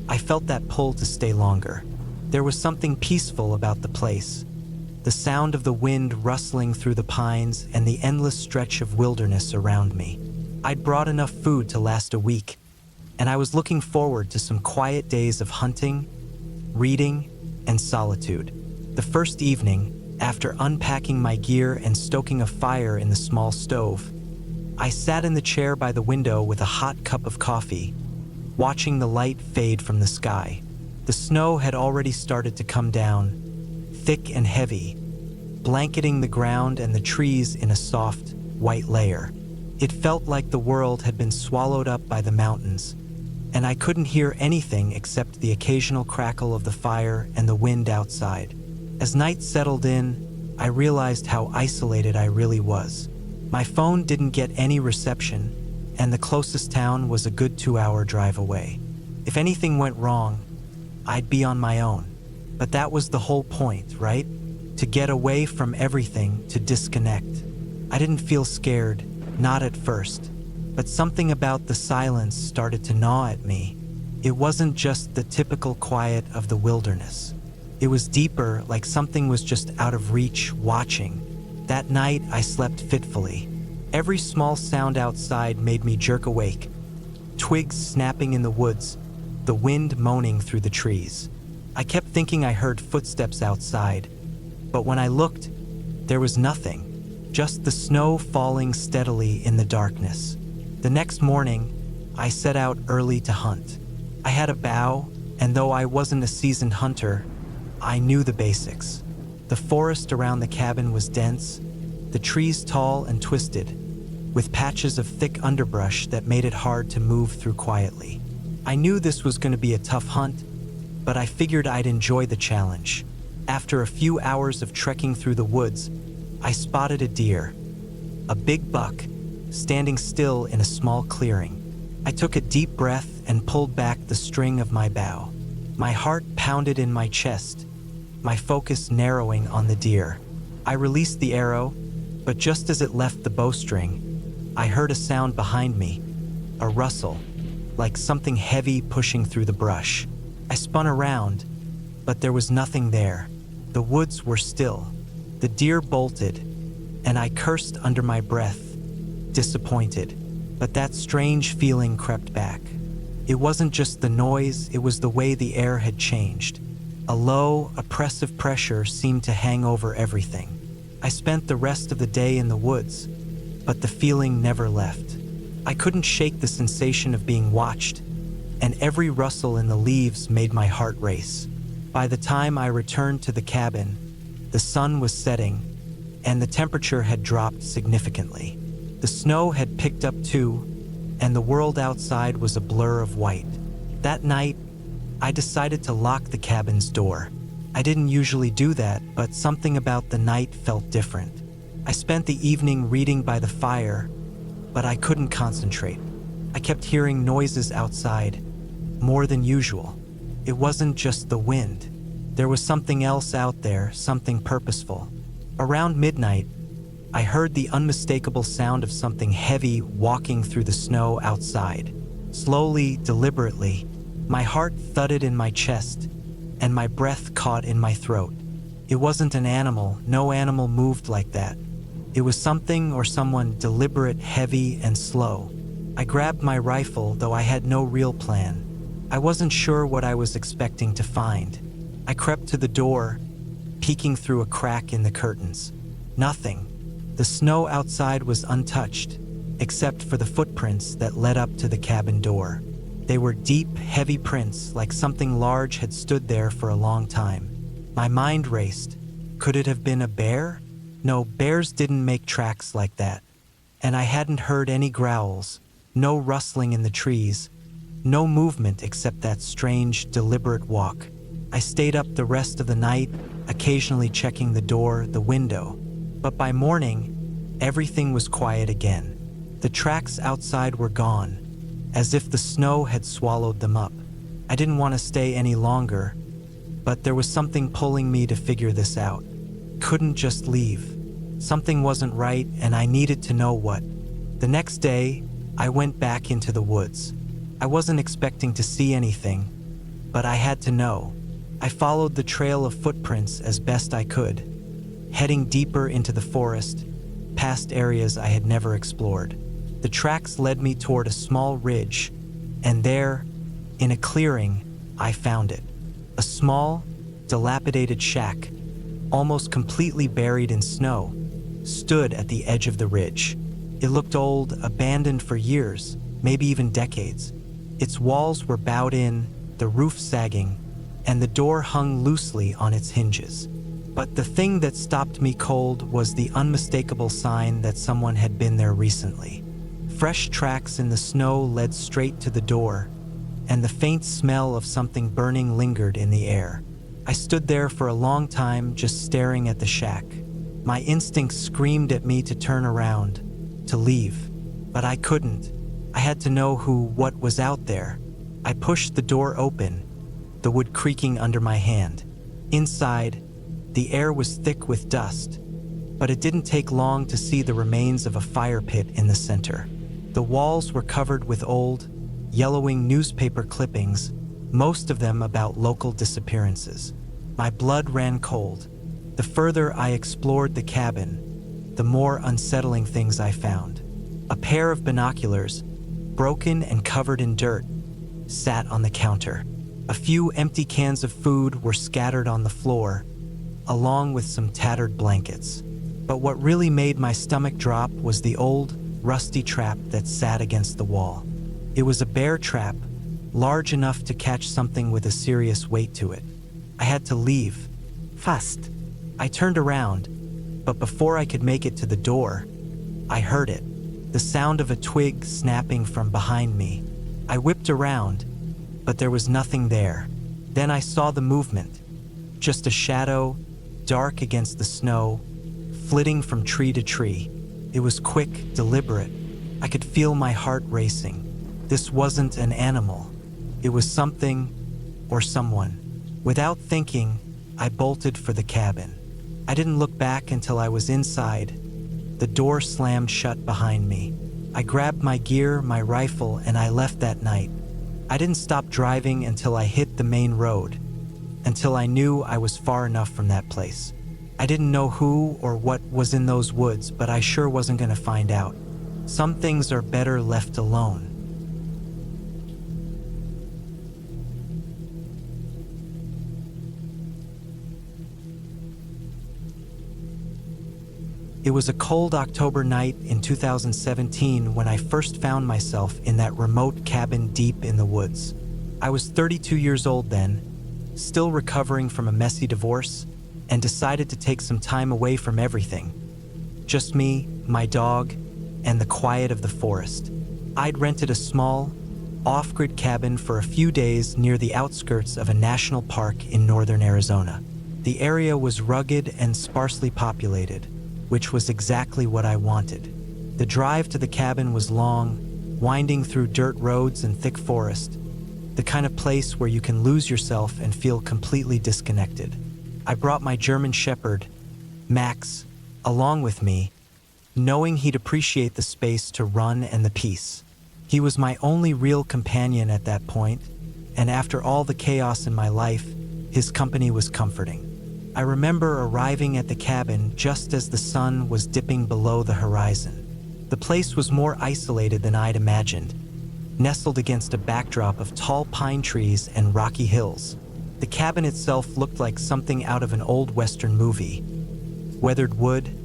I felt that pull to stay longer. There was something peaceful about the place. The sound of the wind rustling through the pines and the endless stretch of wilderness around me. I'd brought enough food to last a week, and I was looking forward to some quiet days of hunting, reading, and solitude. The first evening, after unpacking my gear and stoking a fire in the small stove, I sat in the chair by the window with a hot cup of coffee, watching the light fade from the sky. The snow had already started to come down, thick and heavy, blanketing the ground and the trees in a soft, white layer. It felt like the world had been swallowed up by the mountains, and I couldn't hear anything except the occasional crackle of the fire and the wind outside. As night settled in, I realized how isolated I really was. My phone didn't get any reception, and the closest town was a good 2-hour drive away. If anything went wrong, I'd be on my own. But that was the whole point, right? To get away from everything, to disconnect. I didn't feel scared, not at first, but something about the silence started to gnaw at me. It wasn't just the typical quiet of the wilderness. It was deeper, like something was just out of reach, watching. That night, I slept fitfully. Every small sound outside made me jerk awake. Twigs snapping in the woods, the wind moaning through the trees. I kept thinking I heard footsteps outside, but when I looked, there was nothing, just the snow falling steadily in the darkness. The next morning, I set out early to hunt. I had a bow, and though I wasn't a seasoned hunter, I knew the basics. The forest around the cabin was dense, the trees tall and twisted, with patches of thick underbrush that made it hard to move through quietly. I knew this was going to be a tough hunt, but I figured I'd enjoy the challenge. After a few hours of trekking through the woods, I spotted a deer, a big buck, standing still in a small clearing. I took a deep breath and pulled back the string of my bow. My heart pounded in my chest, my focus narrowing on the deer. I released the arrow, but just as it left the bowstring, I heard a sound behind me, a rustle, like something heavy pushing through the brush. I spun around, but there was nothing there. The woods were still. The deer bolted, and I cursed under my breath, disappointed. But that strange feeling crept back. It wasn't just the noise, it was the way the air had changed. A low, oppressive pressure seemed to hang over everything. I spent the rest of the day in the woods, but the feeling never left. I couldn't shake the sensation of being watched, and every rustle in the leaves made my heart race. By the time I returned to the cabin, the sun was setting, and the temperature had dropped significantly. The snow had picked up too, and the world outside was a blur of white. That night, I decided to lock the cabin's door. I didn't usually do that, but something about the night felt different. I spent the evening reading by the fire, but I couldn't concentrate. I kept hearing noises outside, more than usual. It wasn't just the wind. There was something else out there, something purposeful. Around midnight, I heard the unmistakable sound of something heavy walking through the snow outside. Slowly, deliberately, my heart thudded in my chest, and my breath caught in my throat. It wasn't an animal. No animal moved like that. It was something or someone deliberate, heavy, and slow. I grabbed my rifle, though I had no real plan. I wasn't sure what I was expecting to find. I crept to the door, peeking through a crack in the curtains. Nothing. The snow outside was untouched, except for the footprints that led up to the cabin door. They were deep, heavy prints, like something large had stood there for a long time. My mind raced. Could it have been a bear? No, bears didn't make tracks like that. And I hadn't heard any growls, no rustling in the trees, no movement except that strange, deliberate walk. I stayed up the rest of the night, occasionally checking the door, the window. But by morning, everything was quiet again. The tracks outside were gone, as if the snow had swallowed them up. I didn't want to stay any longer, but there was something pulling me to figure this out. Couldn't just leave. Something wasn't right, and I needed to know what. The next day, I went back into the woods. I wasn't expecting to see anything, but I had to know. I followed the trail of footprints as best I could, heading deeper into the forest, past areas I had never explored. The tracks led me toward a small ridge, and there, in a clearing, I found it. A small, dilapidated shack, almost completely buried in snow, stood at the edge of the ridge. It looked old, abandoned for years, maybe even decades. Its walls were bowed in, the roof sagging, and the door hung loosely on its hinges. But the thing that stopped me cold was the unmistakable sign that someone had been there recently. Fresh tracks in the snow led straight to the door, and the faint smell of something burning lingered in the air. I stood there for a long time, just staring at the shack. My instincts screamed at me to turn around, to leave, but I couldn't. I had to know what was out there. I pushed the door open, the wood creaking under my hand. Inside, the air was thick with dust, but it didn't take long to see the remains of a fire pit in the center. The walls were covered with old, yellowing newspaper clippings, most of them about local disappearances. My blood ran cold. The further I explored the cabin, the more unsettling things I found. A pair of binoculars, broken and covered in dirt, sat on the counter. A few empty cans of food were scattered on the floor, along with some tattered blankets. But what really made my stomach drop was the old, rusty trap that sat against the wall. It was a bear trap, large enough to catch something with a serious weight to it. I had to leave, fast. I turned around, but before I could make it to the door, I heard it, the sound of a twig snapping from behind me. I whipped around, but there was nothing there. Then I saw the movement, just a shadow, dark against the snow, flitting from tree to tree. It was quick, deliberate. I could feel my heart racing. This wasn't an animal. It was something or someone. Without thinking, I bolted for the cabin. I didn't look back until I was inside. The door slammed shut behind me. I grabbed my gear, my rifle, and I left that night. I didn't stop driving until I hit the main road, until I knew I was far enough from that place. I didn't know who or what was in those woods, but I sure wasn't going to find out. Some things are better left alone. It was a cold October night in 2017 when I first found myself in that remote cabin deep in the woods. I was 32 years old then, still recovering from a messy divorce, and decided to take some time away from everything. Just me, my dog, and the quiet of the forest. I'd rented a small, off-grid cabin for a few days near the outskirts of a national park in northern Arizona. The area was rugged and sparsely populated, which was exactly what I wanted. The drive to the cabin was long, winding through dirt roads and thick forest, the kind of place where you can lose yourself and feel completely disconnected. I brought my German Shepherd, Max, along with me, knowing he'd appreciate the space to run and the peace. He was my only real companion at that point, and after all the chaos in my life, his company was comforting. I remember arriving at the cabin just as the sun was dipping below the horizon. The place was more isolated than I'd imagined, nestled against a backdrop of tall pine trees and rocky hills. The cabin itself looked like something out of an old Western movie. Weathered wood,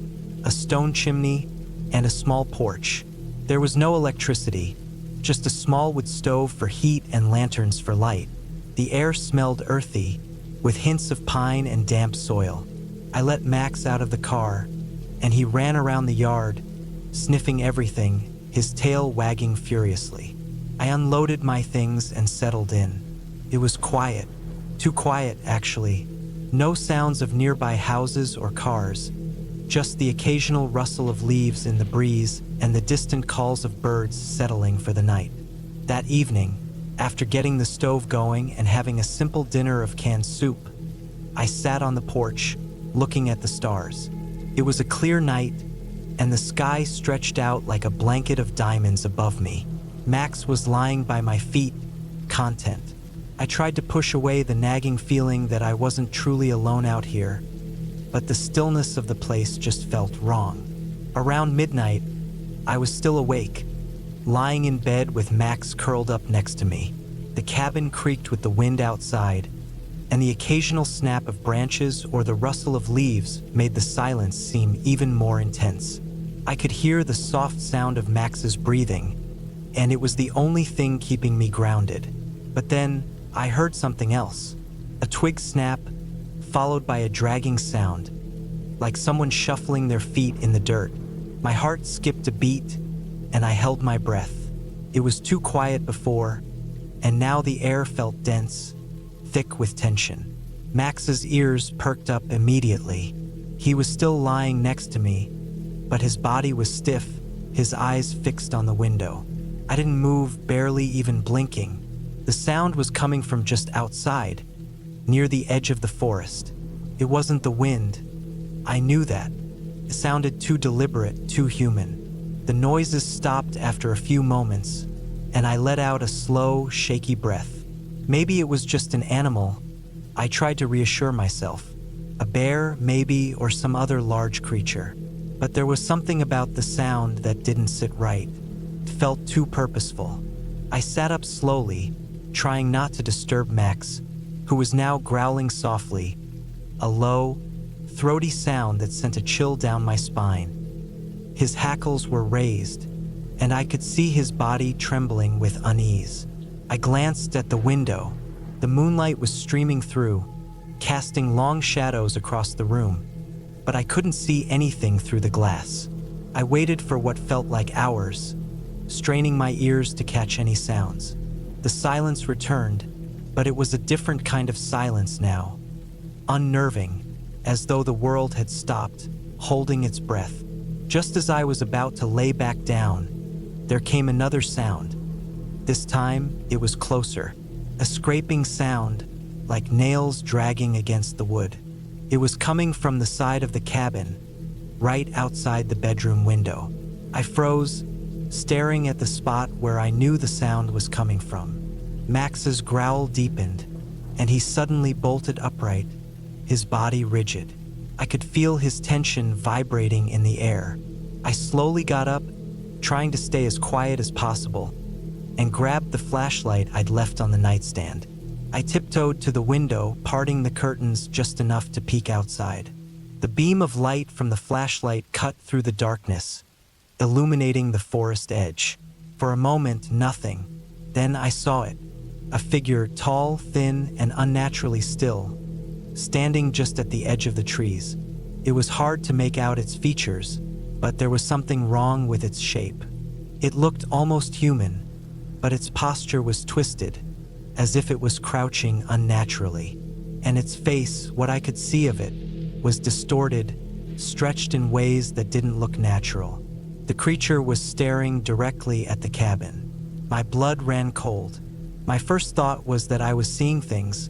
a stone chimney, and a small porch. There was no electricity, just a small wood stove for heat and lanterns for light. The air smelled earthy, with hints of pine and damp soil. I let Max out of the car, and he ran around the yard, sniffing everything, his tail wagging furiously. I unloaded my things and settled in. It was quiet, too quiet actually. No sounds of nearby houses or cars, just the occasional rustle of leaves in the breeze and the distant calls of birds settling for the night. That evening, after getting the stove going and having a simple dinner of canned soup, I sat on the porch, looking at the stars. It was a clear night, and the sky stretched out like a blanket of diamonds above me. Max was lying by my feet, content. I tried to push away the nagging feeling that I wasn't truly alone out here, but the stillness of the place just felt wrong. Around midnight, I was still awake, lying in bed with Max curled up next to me. The cabin creaked with the wind outside, and the occasional snap of branches or the rustle of leaves made the silence seem even more intense. I could hear the soft sound of Max's breathing, and it was the only thing keeping me grounded. But then, I heard something else. A twig snap, followed by a dragging sound, like someone shuffling their feet in the dirt. My heart skipped a beat, and I held my breath. It was too quiet before, and now the air felt dense, thick with tension. Max's ears perked up immediately. He was still lying next to me, but his body was stiff, his eyes fixed on the window. I didn't move, barely even blinking. The sound was coming from just outside, near the edge of the forest. It wasn't the wind. I knew that. It sounded too deliberate, too human. The noises stopped after a few moments, and I let out a slow, shaky breath. Maybe it was just an animal. I tried to reassure myself. A bear, maybe, or some other large creature. But there was something about the sound that didn't sit right. It felt too purposeful. I sat up slowly, trying not to disturb Max, who was now growling softly, a low, throaty sound that sent a chill down my spine. His hackles were raised, and I could see his body trembling with unease. I glanced at the window. The moonlight was streaming through, casting long shadows across the room, but I couldn't see anything through the glass. I waited for what felt like hours, straining my ears to catch any sounds. The silence returned, but it was a different kind of silence now, unnerving, as though the world had stopped, holding its breath. Just as I was about to lay back down, there came another sound. This time, it was closer, a scraping sound, like nails dragging against the wood. It was coming from the side of the cabin, right outside the bedroom window. I froze, staring at the spot where I knew the sound was coming from. Max's growl deepened, and he suddenly bolted upright, his body rigid. I could feel his tension vibrating in the air. I slowly got up, trying to stay as quiet as possible, and grabbed the flashlight I'd left on the nightstand. I tiptoed to the window, parting the curtains just enough to peek outside. The beam of light from the flashlight cut through the darkness, illuminating the forest edge. For a moment, nothing. Then I saw it, a figure tall, thin, and unnaturally still, standing just at the edge of the trees. It was hard to make out its features, but there was something wrong with its shape. It looked almost human, but its posture was twisted, as if it was crouching unnaturally. And its face, what I could see of it, was distorted, stretched in ways that didn't look natural. The creature was staring directly at the cabin. My blood ran cold. My first thought was that I was seeing things,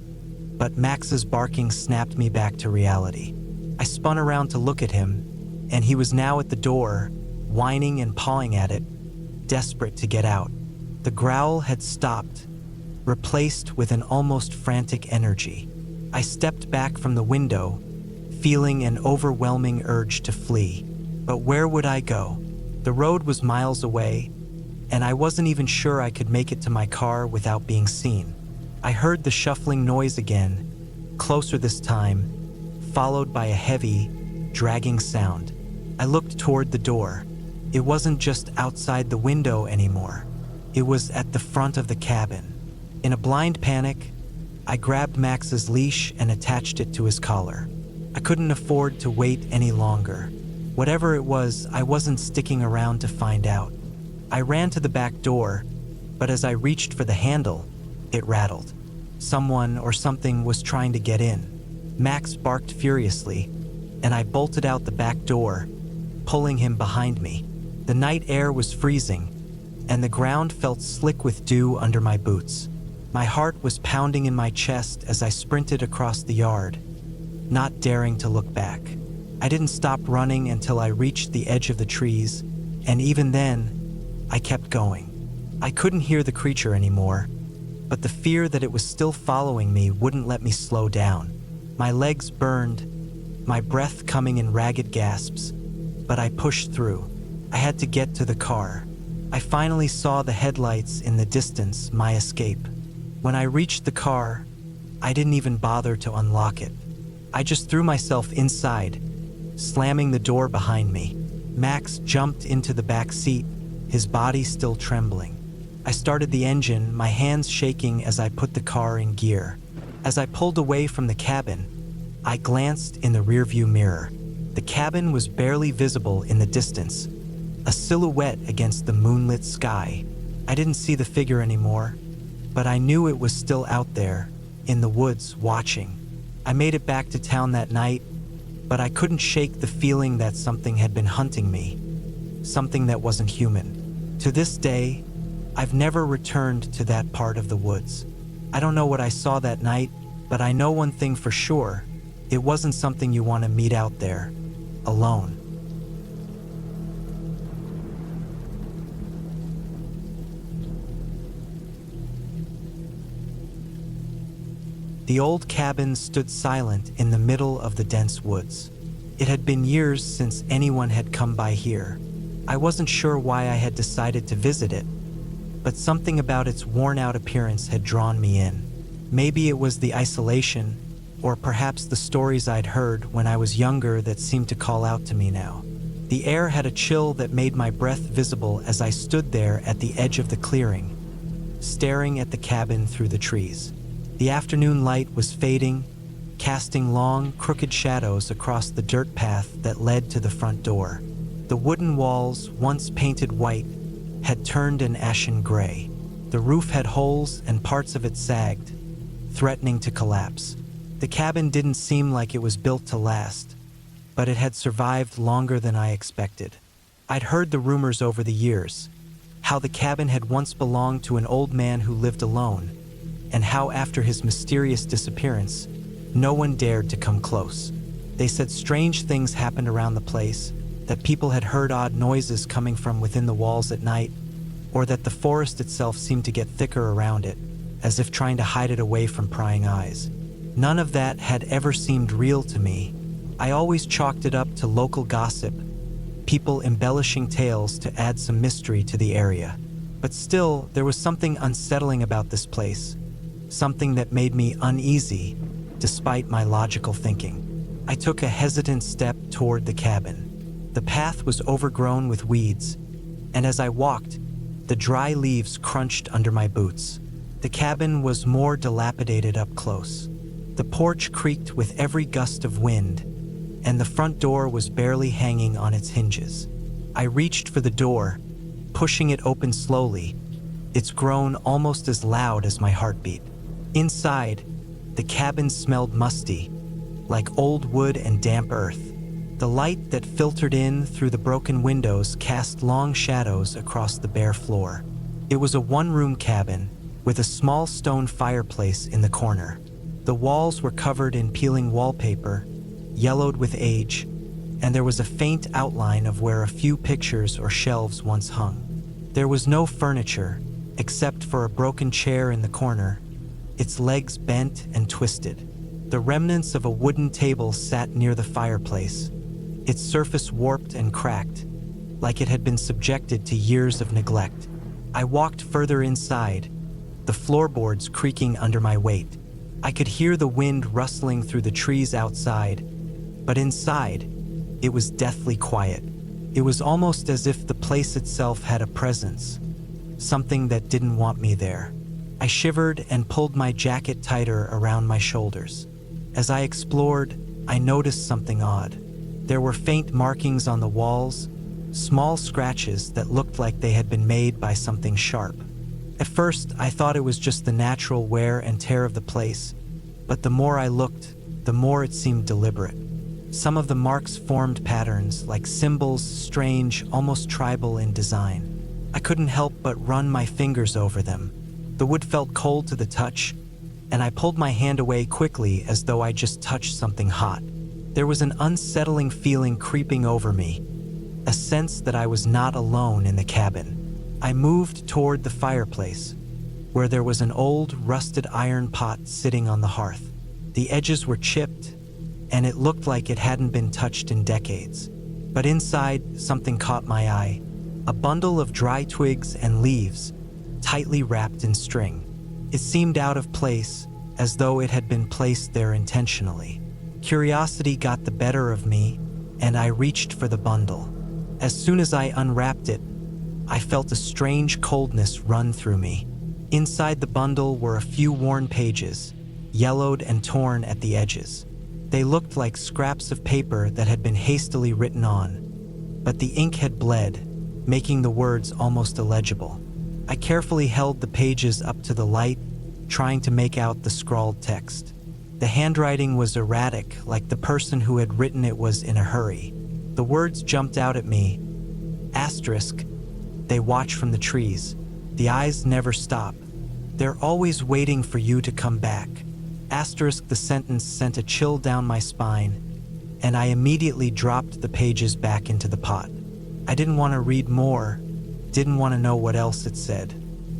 but Max's barking snapped me back to reality. I spun around to look at him, and he was now at the door, whining and pawing at it, desperate to get out. The growl had stopped, replaced with an almost frantic energy. I stepped back from the window, feeling an overwhelming urge to flee. But where would I go? The road was miles away, and I wasn't even sure I could make it to my car without being seen. I heard the shuffling noise again, closer this time, followed by a heavy, dragging sound. I looked toward the door. It wasn't just outside the window anymore. It was at the front of the cabin. In a blind panic, I grabbed Max's leash and attached it to his collar. I couldn't afford to wait any longer. Whatever it was, I wasn't sticking around to find out. I ran to the back door, but as I reached for the handle, it rattled. Someone or something was trying to get in. Max barked furiously, and I bolted out the back door, pulling him behind me. The night air was freezing, and the ground felt slick with dew under my boots. My heart was pounding in my chest as I sprinted across the yard, not daring to look back. I didn't stop running until I reached the edge of the trees, and even then, I kept going. I couldn't hear the creature anymore, but the fear that it was still following me wouldn't let me slow down. My legs burned, my breath coming in ragged gasps, but I pushed through. I had to get to the car. I finally saw the headlights in the distance, my escape. When I reached the car, I didn't even bother to unlock it. I just threw myself inside, slamming the door behind me. Max jumped into the back seat, his body still trembling. I started the engine, my hands shaking as I put the car in gear. As I pulled away from the cabin, I glanced in the rearview mirror. The cabin was barely visible in the distance, a silhouette against the moonlit sky. I didn't see the figure anymore, but I knew it was still out there, in the woods, watching. I made it back to town that night, but I couldn't shake the feeling that something had been hunting me, something that wasn't human. To this day, I've never returned to that part of the woods. I don't know what I saw that night, but I know one thing for sure. It wasn't something you want to meet out there, alone. The old cabin stood silent in the middle of the dense woods. It had been years since anyone had come by here. I wasn't sure why I had decided to visit it, but something about its worn-out appearance had drawn me in. Maybe it was the isolation, or perhaps the stories I'd heard when I was younger that seemed to call out to me now. The air had a chill that made my breath visible as I stood there at the edge of the clearing, staring at the cabin through the trees. The afternoon light was fading, casting long, crooked shadows across the dirt path that led to the front door. The wooden walls, once painted white, had turned an ashen gray. The roof had holes and parts of it sagged, threatening to collapse. The cabin didn't seem like it was built to last, but it had survived longer than I expected. I'd heard the rumors over the years, how the cabin had once belonged to an old man who lived alone, and how after his mysterious disappearance, no one dared to come close. They said strange things happened around the place, that people had heard odd noises coming from within the walls at night, or that the forest itself seemed to get thicker around it, as if trying to hide it away from prying eyes. None of that had ever seemed real to me. I always chalked it up to local gossip, people embellishing tales to add some mystery to the area. But still, there was something unsettling about this place, something that made me uneasy, despite my logical thinking. I took a hesitant step toward the cabin. The path was overgrown with weeds, and as I walked, the dry leaves crunched under my boots. The cabin was more dilapidated up close. The porch creaked with every gust of wind, and the front door was barely hanging on its hinges. I reached for the door, pushing it open slowly, its groan almost as loud as my heartbeat. Inside, the cabin smelled musty, like old wood and damp earth. The light that filtered in through the broken windows cast long shadows across the bare floor. It was a one-room cabin with a small stone fireplace in the corner. The walls were covered in peeling wallpaper, yellowed with age, and there was a faint outline of where a few pictures or shelves once hung. There was no furniture, except for a broken chair in the corner, its legs bent and twisted. The remnants of a wooden table sat near the fireplace, its surface warped and cracked, like it had been subjected to years of neglect. I walked further inside, the floorboards creaking under my weight. I could hear the wind rustling through the trees outside, but inside, it was deathly quiet. It was almost as if the place itself had a presence, something that didn't want me there. I shivered and pulled my jacket tighter around my shoulders. As I explored, I noticed something odd. There were faint markings on the walls, small scratches that looked like they had been made by something sharp. At first, I thought it was just the natural wear and tear of the place, but the more I looked, the more it seemed deliberate. Some of the marks formed patterns, like symbols, strange, almost tribal in design. I couldn't help but run my fingers over them. The wood felt cold to the touch, and I pulled my hand away quickly as though I just touched something hot. There was an unsettling feeling creeping over me, a sense that I was not alone in the cabin. I moved toward the fireplace, where there was an old, rusted iron pot sitting on the hearth. The edges were chipped, and it looked like it hadn't been touched in decades. But inside, something caught my eye. A bundle of dry twigs and leaves, tightly wrapped in string. It seemed out of place, as though it had been placed there intentionally. Curiosity got the better of me, and I reached for the bundle. As soon as I unwrapped it, I felt a strange coldness run through me. Inside the bundle were a few worn pages, yellowed and torn at the edges. They looked like scraps of paper that had been hastily written on, but the ink had bled, making the words almost illegible. I carefully held the pages up to the light, trying to make out the scrawled text. The handwriting was erratic, like the person who had written it was in a hurry. The words jumped out at me. Asterisk, they watch from the trees. The eyes never stop. They're always waiting for you to come back. Asterisk, the sentence sent a chill down my spine, and I immediately dropped the pages back into the pot. I didn't want to read more, didn't want to know what else it said.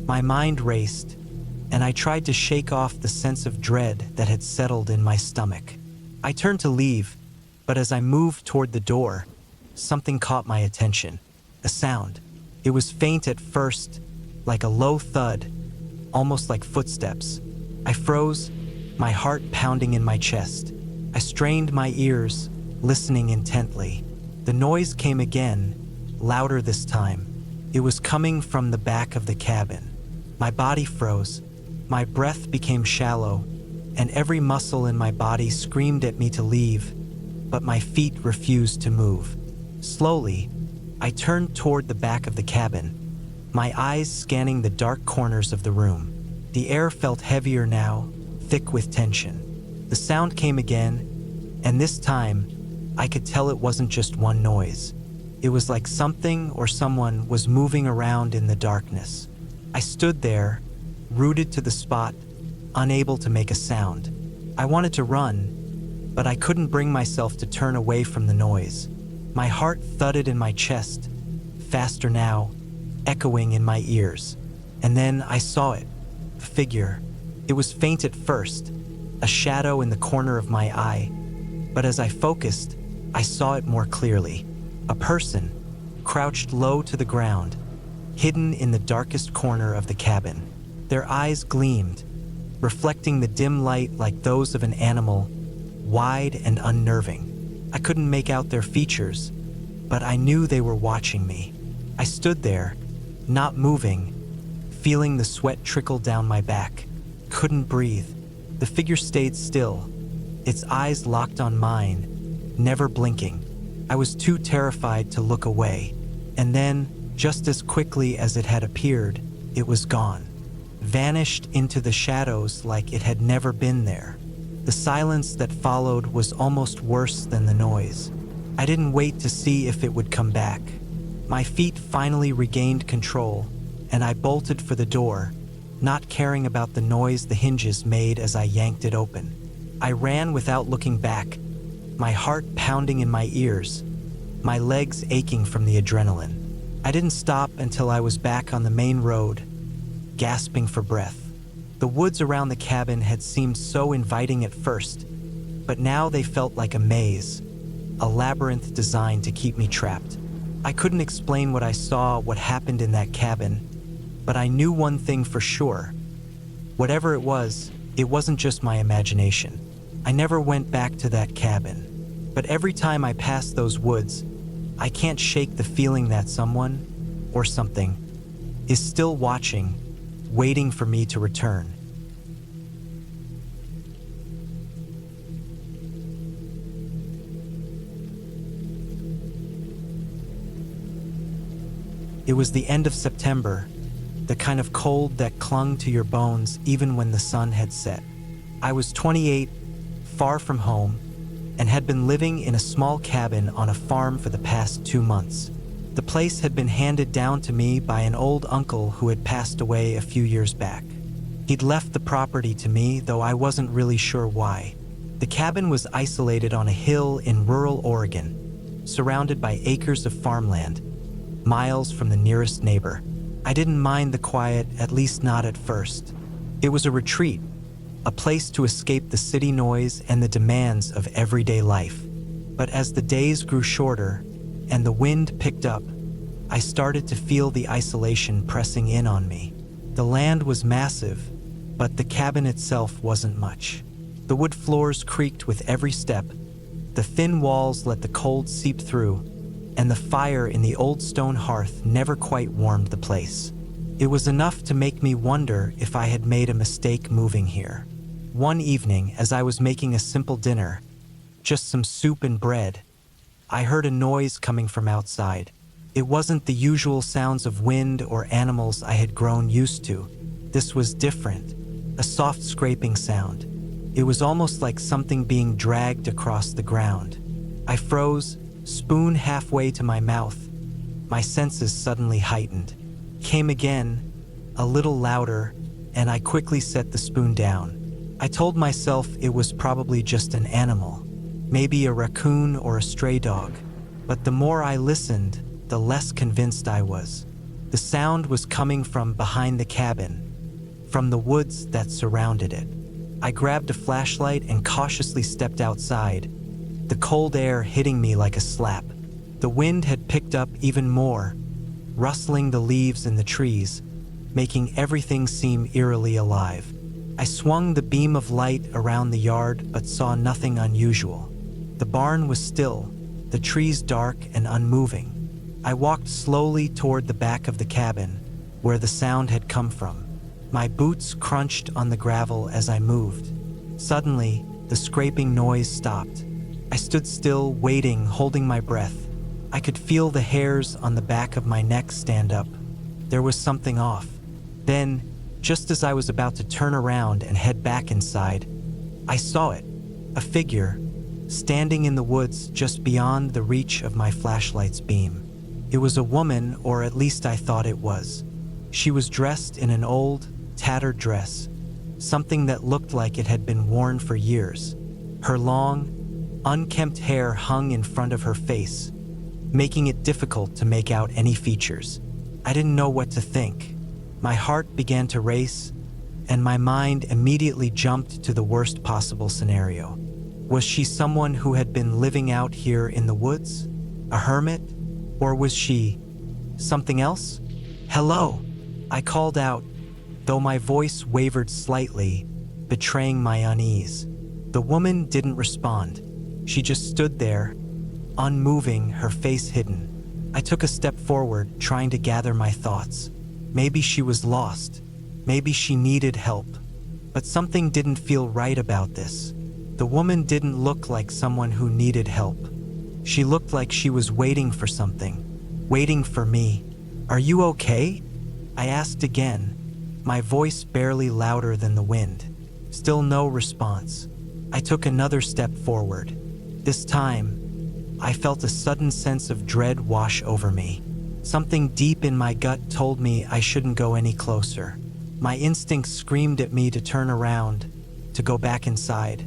My mind raced, and I tried to shake off the sense of dread that had settled in my stomach. I turned to leave, but as I moved toward the door, something caught my attention. A sound. It was faint at first, like a low thud, almost like footsteps. I froze, my heart pounding in my chest. I strained my ears, listening intently. The noise came again, louder this time. It was coming from the back of the cabin. My body froze. My breath became shallow, and every muscle in my body screamed at me to leave, but my feet refused to move. Slowly, I turned toward the back of the cabin, my eyes scanning the dark corners of the room. The air felt heavier now, thick with tension. The sound came again, and this time, I could tell it wasn't just one noise. It was like something or someone was moving around in the darkness. I stood there, rooted to the spot, unable to make a sound. I wanted to run, but I couldn't bring myself to turn away from the noise. My heart thudded in my chest, faster now, echoing in my ears. And then I saw it, a figure. It was faint at first, a shadow in the corner of my eye. But as I focused, I saw it more clearly. A person, crouched low to the ground, hidden in the darkest corner of the cabin. Their eyes gleamed, reflecting the dim light like those of an animal, wide and unnerving. I couldn't make out their features, but I knew they were watching me. I stood there, not moving, feeling the sweat trickle down my back. Couldn't breathe. The figure stayed still, its eyes locked on mine, never blinking. I was too terrified to look away. And then, just as quickly as it had appeared, it was gone. Vanished into the shadows like it had never been there. The silence that followed was almost worse than the noise. I didn't wait to see if it would come back. My feet finally regained control, and I bolted for the door, not caring about the noise the hinges made as I yanked it open. I ran without looking back, my heart pounding in my ears, my legs aching from the adrenaline. I didn't stop until I was back on the main road, gasping for breath. The woods around the cabin had seemed so inviting at first, but now they felt like a maze, a labyrinth designed to keep me trapped. I couldn't explain what I saw, what happened in that cabin, but I knew one thing for sure. Whatever it wasn't just my imagination. I never went back to that cabin, but every time I pass those woods, I can't shake the feeling that someone, or something, is still watching, waiting for me to return. It was the end of September, the kind of cold that clung to your bones even when the sun had set. I was 28, far from home, and had been living in a small cabin on a farm for the past 2 months. The place had been handed down to me by an old uncle who had passed away a few years back. He'd left the property to me, though I wasn't really sure why. The cabin was isolated on a hill in rural Oregon, surrounded by acres of farmland, miles from the nearest neighbor. I didn't mind the quiet, at least not at first. It was a retreat, a place to escape the city noise and the demands of everyday life. But as the days grew shorter and the wind picked up, I started to feel the isolation pressing in on me. The land was massive, but the cabin itself wasn't much. The wood floors creaked with every step, the thin walls let the cold seep through, and the fire in the old stone hearth never quite warmed the place. It was enough to make me wonder if I had made a mistake moving here. One evening, as I was making a simple dinner, just some soup and bread, I heard a noise coming from outside. It wasn't the usual sounds of wind or animals I had grown used to. This was different, a soft scraping sound. It was almost like something being dragged across the ground. I froze, spoon halfway to my mouth. My senses suddenly heightened. Came again, a little louder, and I quickly set the spoon down. I told myself it was probably just an animal, maybe a raccoon or a stray dog. But the more I listened, the less convinced I was. The sound was coming from behind the cabin, from the woods that surrounded it. I grabbed a flashlight and cautiously stepped outside, the cold air hitting me like a slap. The wind had picked up even more, rustling the leaves in the trees, making everything seem eerily alive. I swung the beam of light around the yard but saw nothing unusual. The barn was still, the trees dark and unmoving. I walked slowly toward the back of the cabin, where the sound had come from. My boots crunched on the gravel as I moved. Suddenly, the scraping noise stopped. I stood still, waiting, holding my breath. I could feel the hairs on the back of my neck stand up. There was something off. Then, just as I was about to turn around and head back inside, I saw it, a figure, standing in the woods just beyond the reach of my flashlight's beam. It was a woman, or at least I thought it was. She was dressed in an old, tattered dress, something that looked like it had been worn for years. Her long, unkempt hair hung in front of her face, making it difficult to make out any features. I didn't know what to think. My heart began to race, and my mind immediately jumped to the worst possible scenario. Was she someone who had been living out here in the woods? A hermit? Or was she something else? "Hello," I called out, though my voice wavered slightly, betraying my unease. The woman didn't respond. She just stood there, unmoving, her face hidden. I took a step forward, trying to gather my thoughts. Maybe she was lost. Maybe she needed help. But something didn't feel right about this. The woman didn't look like someone who needed help. She looked like she was waiting for something, waiting for me. "Are you okay?" I asked again, my voice barely louder than the wind. Still no response. I took another step forward. This time, I felt a sudden sense of dread wash over me. Something deep in my gut told me I shouldn't go any closer. My instincts screamed at me to turn around, to go back inside.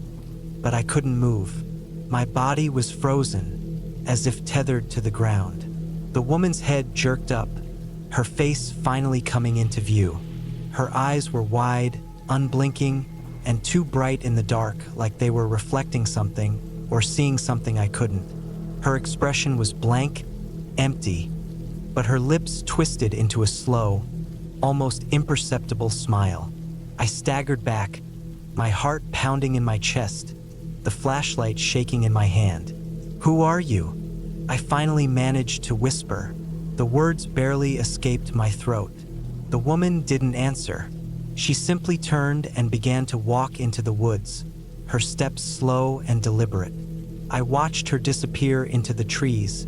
But I couldn't move. My body was frozen, as if tethered to the ground. The woman's head jerked up, her face finally coming into view. Her eyes were wide, unblinking, and too bright in the dark, like they were reflecting something or seeing something I couldn't. Her expression was blank, empty, but her lips twisted into a slow, almost imperceptible smile. I staggered back, my heart pounding in my chest, the flashlight shaking in my hand. "Who are you?" I finally managed to whisper. The words barely escaped my throat. The woman didn't answer. She simply turned and began to walk into the woods, her steps slow and deliberate. I watched her disappear into the trees,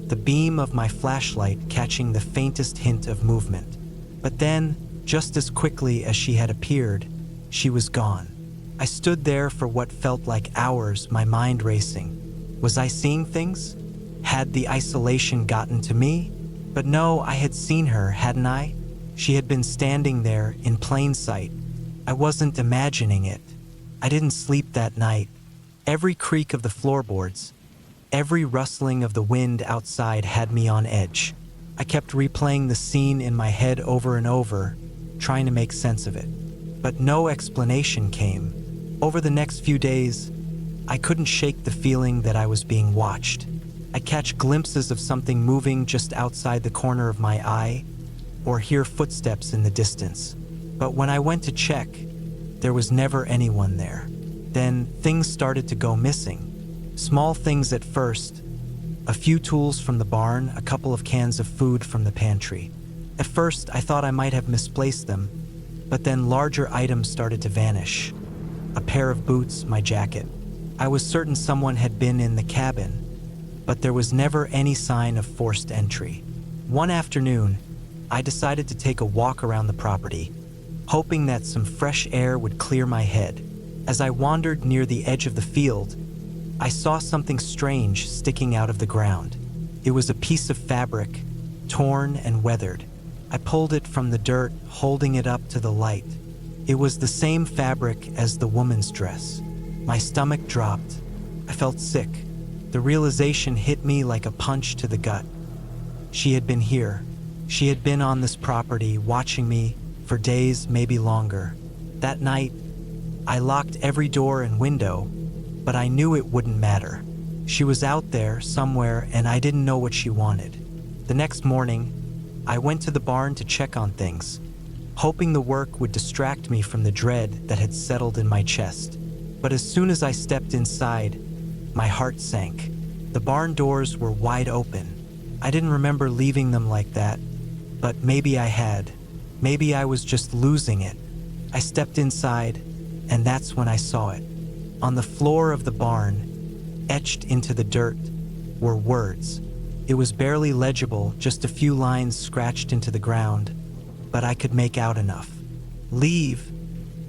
the beam of my flashlight catching the faintest hint of movement. But then, just as quickly as she had appeared, she was gone. I stood there for what felt like hours, my mind racing. Was I seeing things? Had the isolation gotten to me? But no, I had seen her, hadn't I? She had been standing there in plain sight. I wasn't imagining it. I didn't sleep that night. Every creak of the floorboards, every rustling of the wind outside had me on edge. I kept replaying the scene in my head over and over, trying to make sense of it. But no explanation came. Over the next few days, I couldn't shake the feeling that I was being watched. I'd catch glimpses of something moving just outside the corner of my eye, or hear footsteps in the distance. But when I went to check, there was never anyone there. Then things started to go missing. Small things at first. A few tools from the barn, a couple of cans of food from the pantry. At first, I thought I might have misplaced them, but then larger items started to vanish. A pair of boots, my jacket. I was certain someone had been in the cabin, but there was never any sign of forced entry. One afternoon, I decided to take a walk around the property, hoping that some fresh air would clear my head. As I wandered near the edge of the field, I saw something strange sticking out of the ground. It was a piece of fabric, torn and weathered. I pulled it from the dirt, holding it up to the light. It was the same fabric as the woman's dress. My stomach dropped. I felt sick. The realization hit me like a punch to the gut. She had been here. She had been on this property, watching me for days, maybe longer. That night, I locked every door and window, but I knew it wouldn't matter. She was out there somewhere, and I didn't know what she wanted. The next morning, I went to the barn to check on things, hoping the work would distract me from the dread that had settled in my chest. But as soon as I stepped inside, my heart sank. The barn doors were wide open. I didn't remember leaving them like that, but maybe I had. Maybe I was just losing it. I stepped inside, and that's when I saw it. On the floor of the barn, etched into the dirt, were words. It was barely legible, just a few lines scratched into the ground, but I could make out enough. "Leave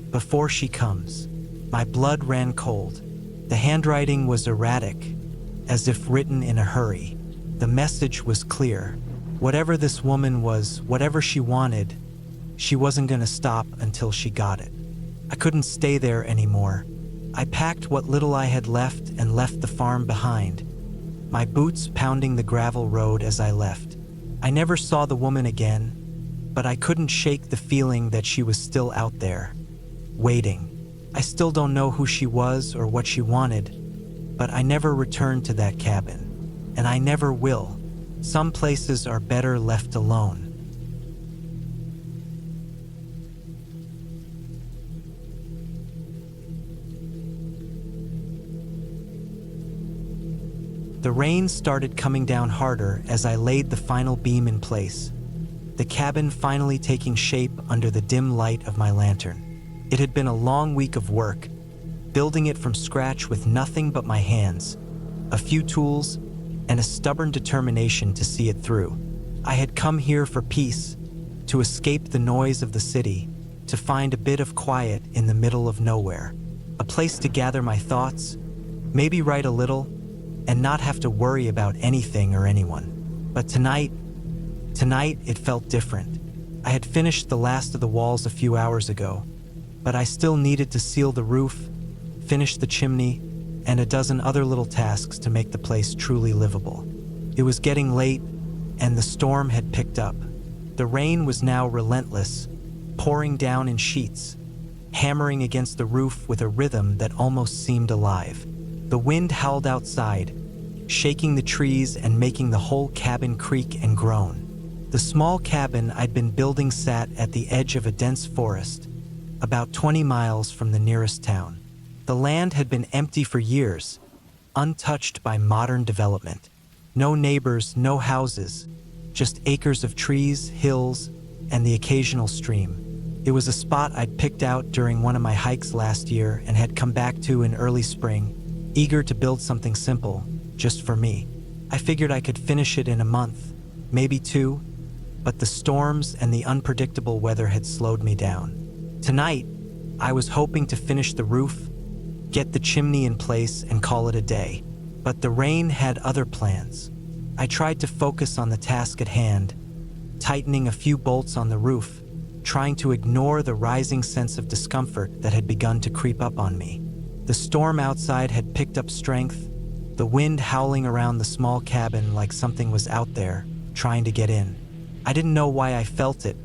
before she comes." My blood ran cold. The handwriting was erratic, as if written in a hurry. The message was clear. Whatever this woman was, whatever she wanted, she wasn't going to stop until she got it. I couldn't stay there anymore. I packed what little I had left and left the farm behind, my boots pounding the gravel road as I left. I never saw the woman again, but I couldn't shake the feeling that she was still out there, waiting. I still don't know who she was or what she wanted, but I never returned to that cabin, and I never will. Some places are better left alone. The rain started coming down harder as I laid the final beam in place, the cabin finally taking shape under the dim light of my lantern. It had been a long week of work, building it from scratch with nothing but my hands, a few tools, and a stubborn determination to see it through. I had come here for peace, to escape the noise of the city, to find a bit of quiet in the middle of nowhere, a place to gather my thoughts, maybe write a little, and not have to worry about anything or anyone. But tonight it felt different. I had finished the last of the walls a few hours ago, but I still needed to seal the roof, finish the chimney, and a dozen other little tasks to make the place truly livable. It was getting late, and the storm had picked up. The rain was now relentless, pouring down in sheets, hammering against the roof with a rhythm that almost seemed alive. The wind howled outside, shaking the trees and making the whole cabin creak and groan. The small cabin I'd been building sat at the edge of a dense forest, about 20 miles from the nearest town. The land had been empty for years, untouched by modern development. No neighbors, no houses, just acres of trees, hills, and the occasional stream. It was a spot I'd picked out during one of my hikes last year and had come back to in early spring, eager to build something simple, just for me. I figured I could finish it in a month, maybe 2, but the storms and the unpredictable weather had slowed me down. Tonight, I was hoping to finish the roof, get the chimney in place, and call it a day. But the rain had other plans. I tried to focus on the task at hand, tightening a few bolts on the roof, trying to ignore the rising sense of discomfort that had begun to creep up on me. The storm outside had picked up strength, the wind howling around the small cabin like something was out there, trying to get in. I didn't know why I felt it,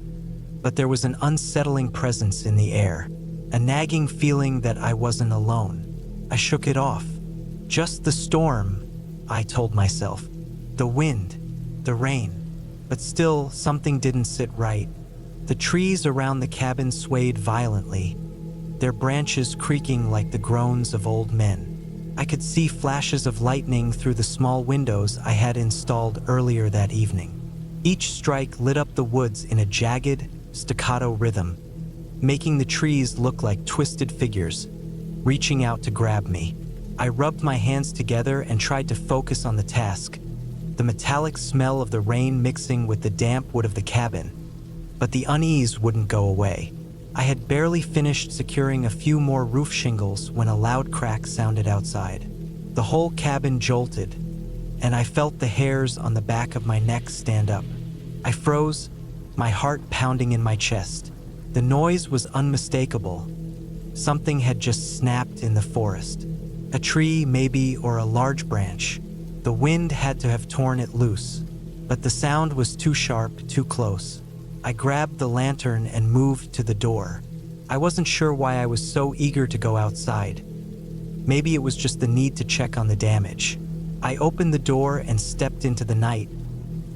but there was an unsettling presence in the air, a nagging feeling that I wasn't alone. I shook it off. Just the storm, I told myself. The wind, the rain. But still, something didn't sit right. The trees around the cabin swayed violently, their branches creaking like the groans of old men. I could see flashes of lightning through the small windows I had installed earlier that evening. Each strike lit up the woods in a jagged, staccato rhythm, making the trees look like twisted figures, reaching out to grab me. I rubbed my hands together and tried to focus on the task, the metallic smell of the rain mixing with the damp wood of the cabin. But the unease wouldn't go away. I had barely finished securing a few more roof shingles when a loud crack sounded outside. The whole cabin jolted, and I felt the hairs on the back of my neck stand up. I froze, my heart pounding in my chest. The noise was unmistakable. Something had just snapped in the forest. A tree, maybe, or a large branch. The wind had to have torn it loose, but the sound was too sharp, too close. I grabbed the lantern and moved to the door. I wasn't sure why I was so eager to go outside. Maybe it was just the need to check on the damage. I opened the door and stepped into the night,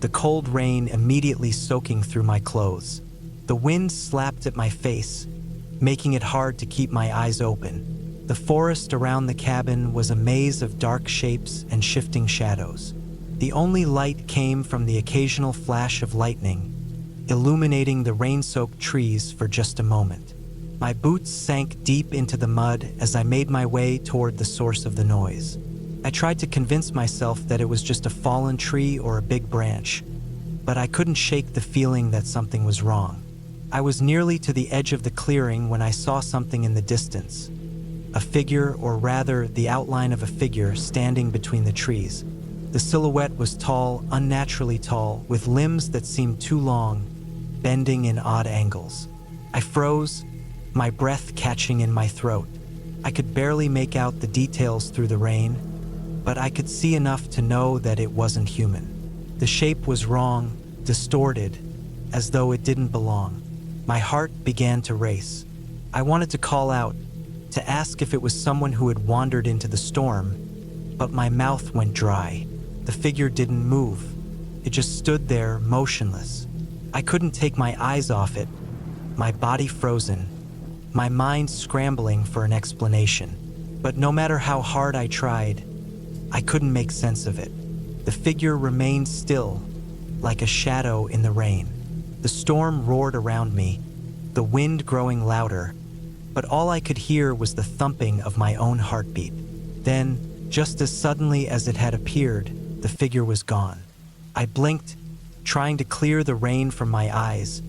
the cold rain immediately soaking through my clothes. The wind slapped at my face, making it hard to keep my eyes open. The forest around the cabin was a maze of dark shapes and shifting shadows. The only light came from the occasional flash of lightning, illuminating the rain-soaked trees for just a moment. My boots sank deep into the mud as I made my way toward the source of the noise. I tried to convince myself that it was just a fallen tree or a big branch, but I couldn't shake the feeling that something was wrong. I was nearly to the edge of the clearing when I saw something in the distance. A figure, or rather the outline of a figure, standing between the trees. The silhouette was tall, unnaturally tall, with limbs that seemed too long, bending in odd angles. I froze, my breath catching in my throat. I could barely make out the details through the rain, but I could see enough to know that it wasn't human. The shape was wrong, distorted, as though it didn't belong. My heart began to race. I wanted to call out, to ask if it was someone who had wandered into the storm, but my mouth went dry. The figure didn't move. It just stood there, motionless. I couldn't take my eyes off it, my body frozen, my mind scrambling for an explanation. But no matter how hard I tried, I couldn't make sense of it. The figure remained still, like a shadow in the rain. The storm roared around me, the wind growing louder, but all I could hear was the thumping of my own heartbeat. Then, just as suddenly as it had appeared, the figure was gone. I blinked, trying to clear the rain from my eyes,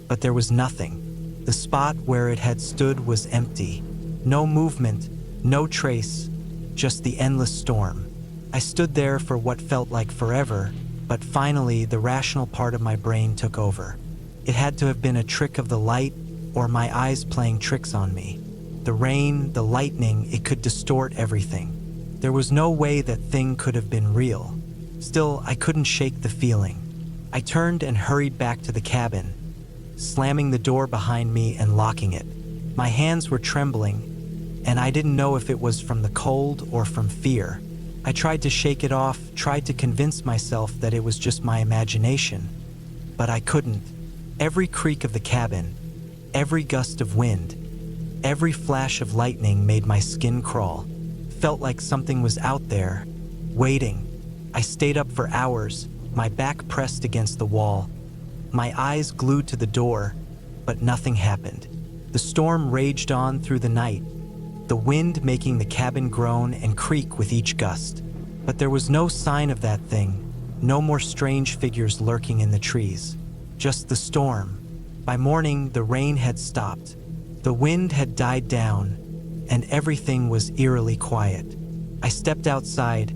but there was nothing. The spot where it had stood was empty. No movement, no trace, just the endless storm. I stood there for what felt like forever, but finally the rational part of my brain took over. It had to have been a trick of the light or my eyes playing tricks on me. The rain, the lightning, it could distort everything. There was no way that thing could have been real. Still, I couldn't shake the feeling. I turned and hurried back to the cabin, slamming the door behind me and locking it. My hands were trembling, and I didn't know if it was from the cold or from fear. I tried to shake it off, tried to convince myself that it was just my imagination, but I couldn't. Every creak of the cabin, every gust of wind, every flash of lightning made my skin crawl. Felt like something was out there, waiting. I stayed up for hours, my back pressed against the wall, my eyes glued to the door, but nothing happened. The storm raged on through the night, the wind making the cabin groan and creak with each gust. But there was no sign of that thing, no more strange figures lurking in the trees. Just the storm. By morning, the rain had stopped. The wind had died down, and everything was eerily quiet. I stepped outside,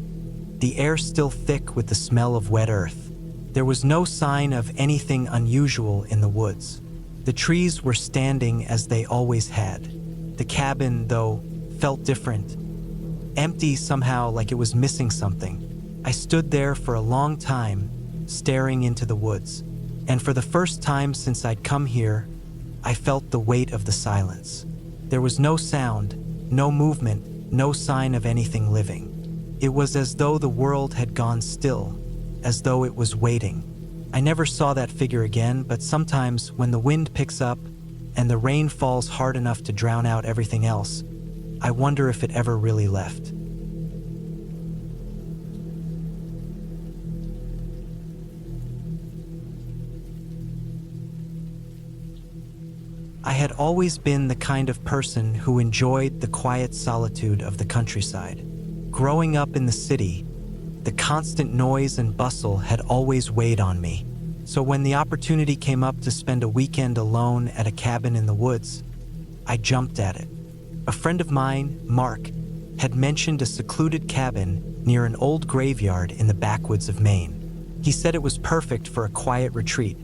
the air still thick with the smell of wet earth. There was no sign of anything unusual in the woods. The trees were standing as they always had. The cabin, though, felt different. Empty somehow, like it was missing something. I stood there for a long time, staring into the woods. And for the first time since I'd come here, I felt the weight of the silence. There was no sound, no movement, no sign of anything living. It was as though the world had gone still, as though it was waiting. I never saw that figure again, but sometimes when the wind picks up and the rain falls hard enough to drown out everything else, I wonder if it ever really left. I had always been the kind of person who enjoyed the quiet solitude of the countryside. Growing up in the city, the constant noise and bustle had always weighed on me. So when the opportunity came up to spend a weekend alone at a cabin in the woods, I jumped at it. A friend of mine, Mark, had mentioned a secluded cabin near an old graveyard in the backwoods of Maine. He said it was perfect for a quiet retreat.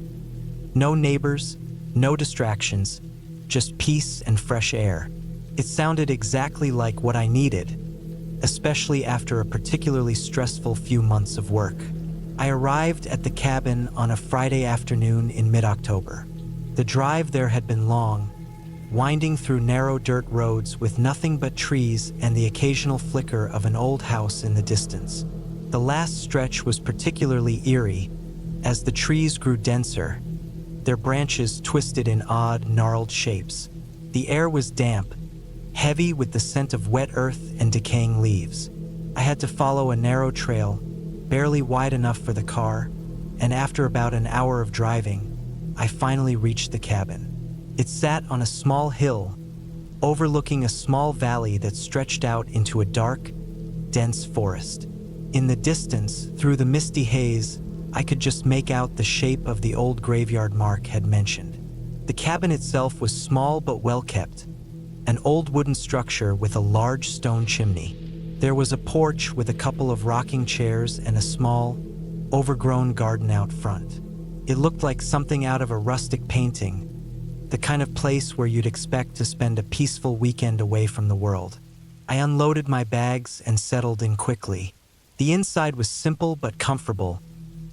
No neighbors, no distractions, just peace and fresh air. It sounded exactly like what I needed, especially after a particularly stressful few months of work. I arrived at the cabin on a Friday afternoon in mid-October. The drive there had been long, winding through narrow dirt roads with nothing but trees and the occasional flicker of an old house in the distance. The last stretch was particularly eerie, as the trees grew denser, their branches twisted in odd, gnarled shapes. The air was damp, heavy with the scent of wet earth and decaying leaves. I had to follow a narrow trail, barely wide enough for the car, and after about an hour of driving, I finally reached the cabin. It sat on a small hill, overlooking a small valley that stretched out into a dark, dense forest. In the distance, through the misty haze, I could just make out the shape of the old graveyard Mark had mentioned. The cabin itself was small but well kept, an old wooden structure with a large stone chimney. There was a porch with a couple of rocking chairs and a small, overgrown garden out front. It looked like something out of a rustic painting, the kind of place where you'd expect to spend a peaceful weekend away from the world. I unloaded my bags and settled in quickly. The inside was simple but comfortable.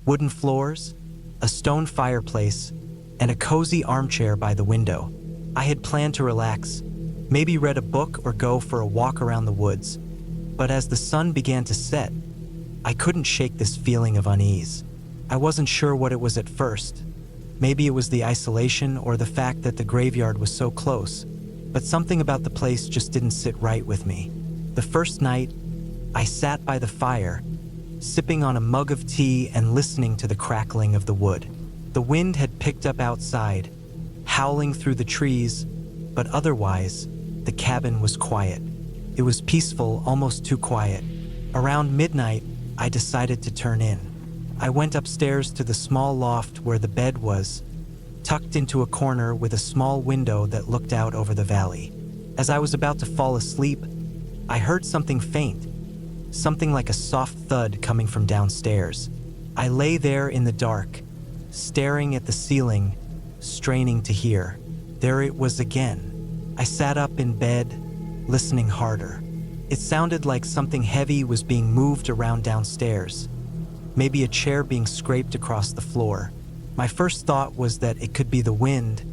Wooden floors, a stone fireplace, and a cozy armchair by the window. I had planned to relax, maybe read a book or go for a walk around the woods. But as the sun began to set, I couldn't shake this feeling of unease. I wasn't sure what it was at first. Maybe it was the isolation or the fact that the graveyard was so close, but something about the place just didn't sit right with me. The first night, I sat by the fire, sipping on a mug of tea and listening to the crackling of the wood. The wind had picked up outside, howling through the trees, but otherwise, the cabin was quiet. It was peaceful, almost too quiet. Around midnight, I decided to turn in. I went upstairs to the small loft where the bed was, tucked into a corner with a small window that looked out over the valley. As I was about to fall asleep, I heard something faint, something like a soft thud coming from downstairs. I lay there in the dark, staring at the ceiling, straining to hear. There it was again. I sat up in bed, listening harder. It sounded like something heavy was being moved around downstairs, maybe a chair being scraped across the floor. My first thought was that it could be the wind,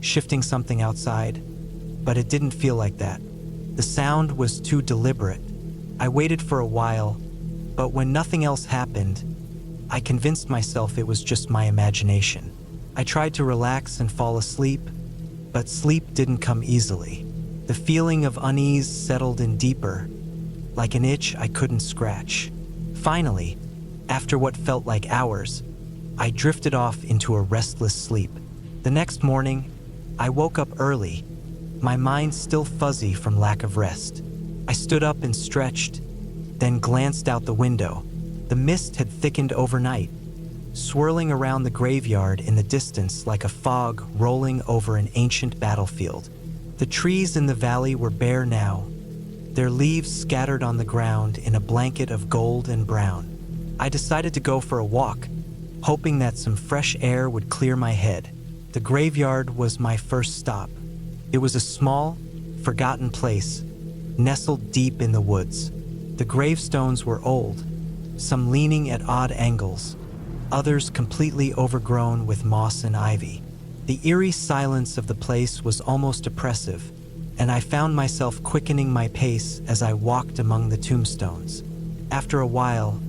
shifting something outside, but it didn't feel like that. The sound was too deliberate. I waited for a while, but when nothing else happened, I convinced myself it was just my imagination. I tried to relax and fall asleep, but sleep didn't come easily. The feeling of unease settled in deeper, like an itch I couldn't scratch. Finally, after what felt like hours, I drifted off into a restless sleep. The next morning, I woke up early, my mind still fuzzy from lack of rest. I stood up and stretched, then glanced out the window. The mist had thickened overnight, swirling around the graveyard in the distance like a fog rolling over an ancient battlefield. The trees in the valley were bare now, their leaves scattered on the ground in a blanket of gold and brown. I decided to go for a walk, hoping that some fresh air would clear my head. The graveyard was my first stop. It was a small, forgotten place, nestled deep in the woods. The gravestones were old, some leaning at odd angles, others completely overgrown with moss and ivy. The eerie silence of the place was almost oppressive, and I found myself quickening my pace as I walked among the tombstones. After a while,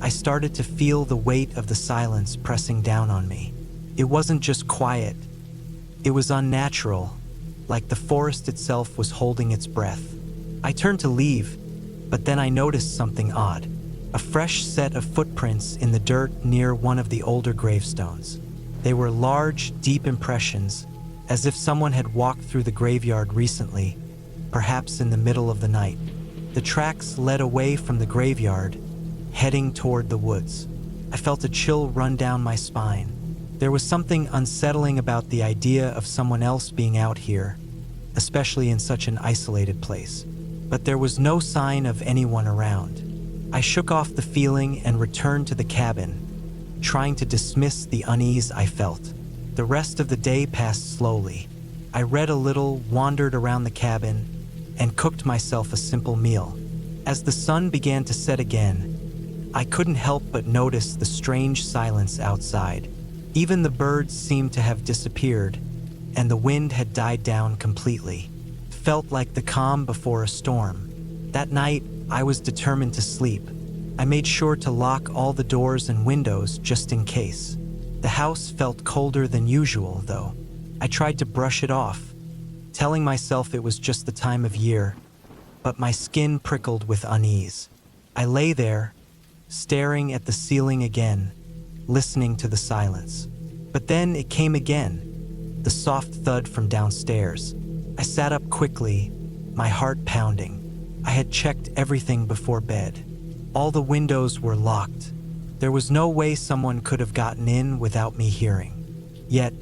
I started to feel the weight of the silence pressing down on me. It wasn't just quiet, it was unnatural, like the forest itself was holding its breath. I turned to leave, but then I noticed something odd. A fresh set of footprints in the dirt near one of the older gravestones. They were large, deep impressions, as if someone had walked through the graveyard recently, perhaps in the middle of the night. The tracks led away from the graveyard, heading toward the woods. I felt a chill run down my spine. There was something unsettling about the idea of someone else being out here, especially in such an isolated place. But there was no sign of anyone around. I shook off the feeling and returned to the cabin, trying to dismiss the unease I felt. The rest of the day passed slowly. I read a little, wandered around the cabin, and cooked myself a simple meal. As the sun began to set again, I couldn't help but notice the strange silence outside. Even the birds seemed to have disappeared, and the wind had died down completely. It felt like the calm before a storm. That night, I was determined to sleep. I made sure to lock all the doors and windows just in case. The house felt colder than usual, though. I tried to brush it off, telling myself it was just the time of year, but my skin prickled with unease. I lay there, staring at the ceiling again, listening to the silence. But then it came again, the soft thud from downstairs. I sat up quickly, my heart pounding. I had checked everything before bed. All the windows were locked. There was no way someone could have gotten in without me hearing. Yet,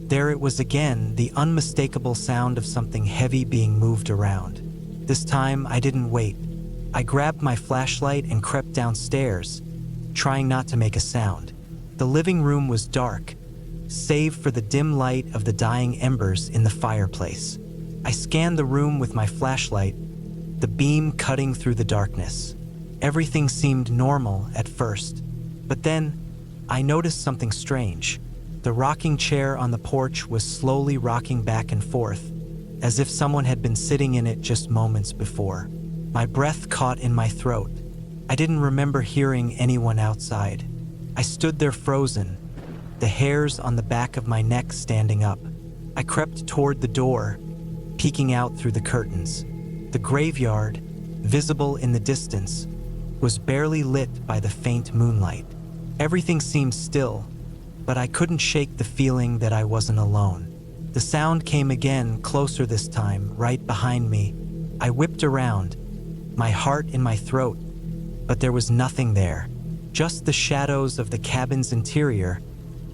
there it was again, the unmistakable sound of something heavy being moved around. This time, I didn't wait. I grabbed my flashlight and crept downstairs, trying not to make a sound. The living room was dark, save for the dim light of the dying embers in the fireplace. I scanned the room with my flashlight, the beam cutting through the darkness. Everything seemed normal at first, but then I noticed something strange. The rocking chair on the porch was slowly rocking back and forth, as if someone had been sitting in it just moments before. My breath caught in my throat. I didn't remember hearing anyone outside. I stood there frozen, the hairs on the back of my neck standing up. I crept toward the door, peeking out through the curtains. The graveyard, visible in the distance, was barely lit by the faint moonlight. Everything seemed still, but I couldn't shake the feeling that I wasn't alone. The sound came again, closer this time, right behind me. I whipped around, my heart in my throat, but there was nothing there. Just the shadows of the cabin's interior,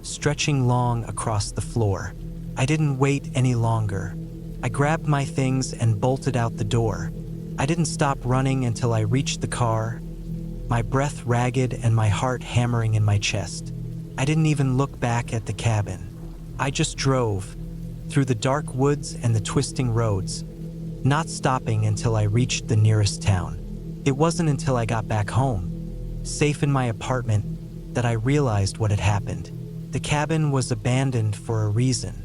stretching long across the floor. I didn't wait any longer. I grabbed my things and bolted out the door. I didn't stop running until I reached the car, my breath ragged and my heart hammering in my chest. I didn't even look back at the cabin. I just drove, through the dark woods and the twisting roads, not stopping until I reached the nearest town. It wasn't until I got back home, safe in my apartment, that I realized what had happened. The cabin was abandoned for a reason.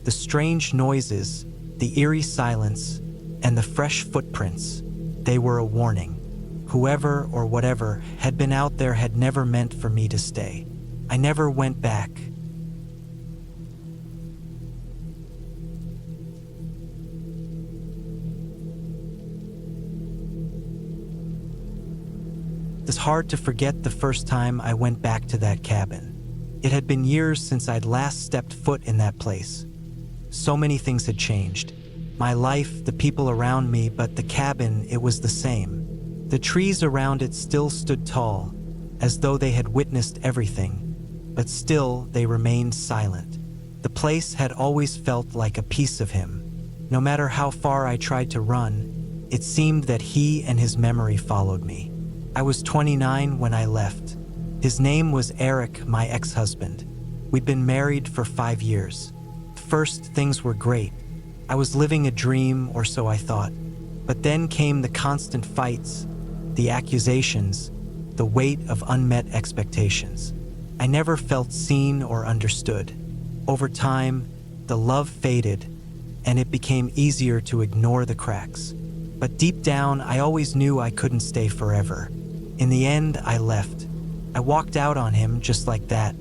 The strange noises, the eerie silence, and the fresh footprints, they were a warning. Whoever or whatever had been out there had never meant for me to stay. I never went back. It's hard to forget the first time I went back to that cabin. It had been years since I'd last stepped foot in that place. So many things had changed. My life, the people around me, but the cabin, it was the same. The trees around it still stood tall, as though they had witnessed everything, but still they remained silent. The place had always felt like a piece of him. No matter how far I tried to run, it seemed that he and his memory followed me. I was 29 when I left. His name was Eric, my ex-husband. We'd been married for 5 years. First, things were great. I was living a dream, or so I thought. But then came the constant fights, the accusations, the weight of unmet expectations. I never felt seen or understood. Over time, the love faded, and it became easier to ignore the cracks. But deep down, I always knew I couldn't stay forever. In the end, I left. I walked out on him just like that,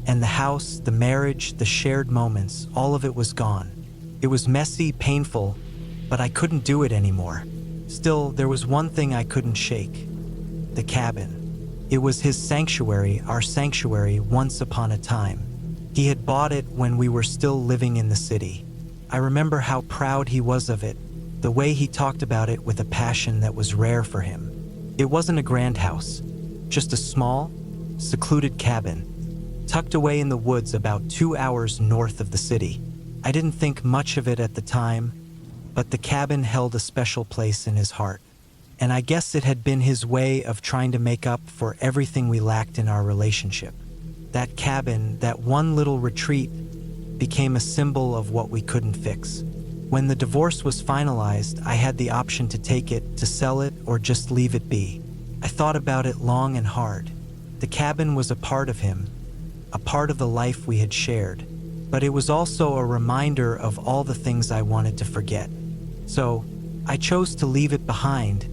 and the house, the marriage, the shared moments, all of it was gone. It was messy, painful, but I couldn't do it anymore. Still, there was one thing I couldn't shake: the cabin. It was his sanctuary, our sanctuary, once upon a time. He had bought it when we were still living in the city. I remember how proud he was of it, the way he talked about it with a passion that was rare for him. It wasn't a grand house, just a small, secluded cabin, tucked away in the woods about 2 hours north of the city. I didn't think much of it at the time, but the cabin held a special place in his heart. And I guess it had been his way of trying to make up for everything we lacked in our relationship. That cabin, that one little retreat, became a symbol of what we couldn't fix. When the divorce was finalized, I had the option to take it, to sell it, or just leave it be. I thought about it long and hard. The cabin was a part of him, a part of the life we had shared, but it was also a reminder of all the things I wanted to forget. So, I chose to leave it behind,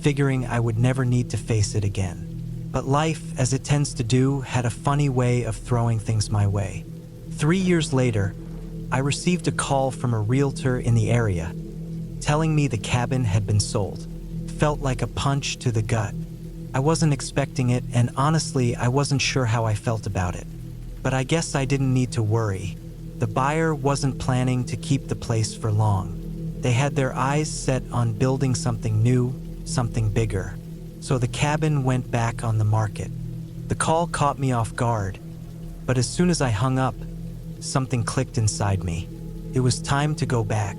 figuring I would never need to face it again. But life, as it tends to do, had a funny way of throwing things my way. 3 years later, I received a call from a realtor in the area, telling me the cabin had been sold. It felt like a punch to the gut. I wasn't expecting it, and honestly, I wasn't sure how I felt about it. But I guess I didn't need to worry. The buyer wasn't planning to keep the place for long. They had their eyes set on building something new, something bigger. So the cabin went back on the market. The call caught me off guard, but as soon as I hung up, something clicked inside me. It was time to go back,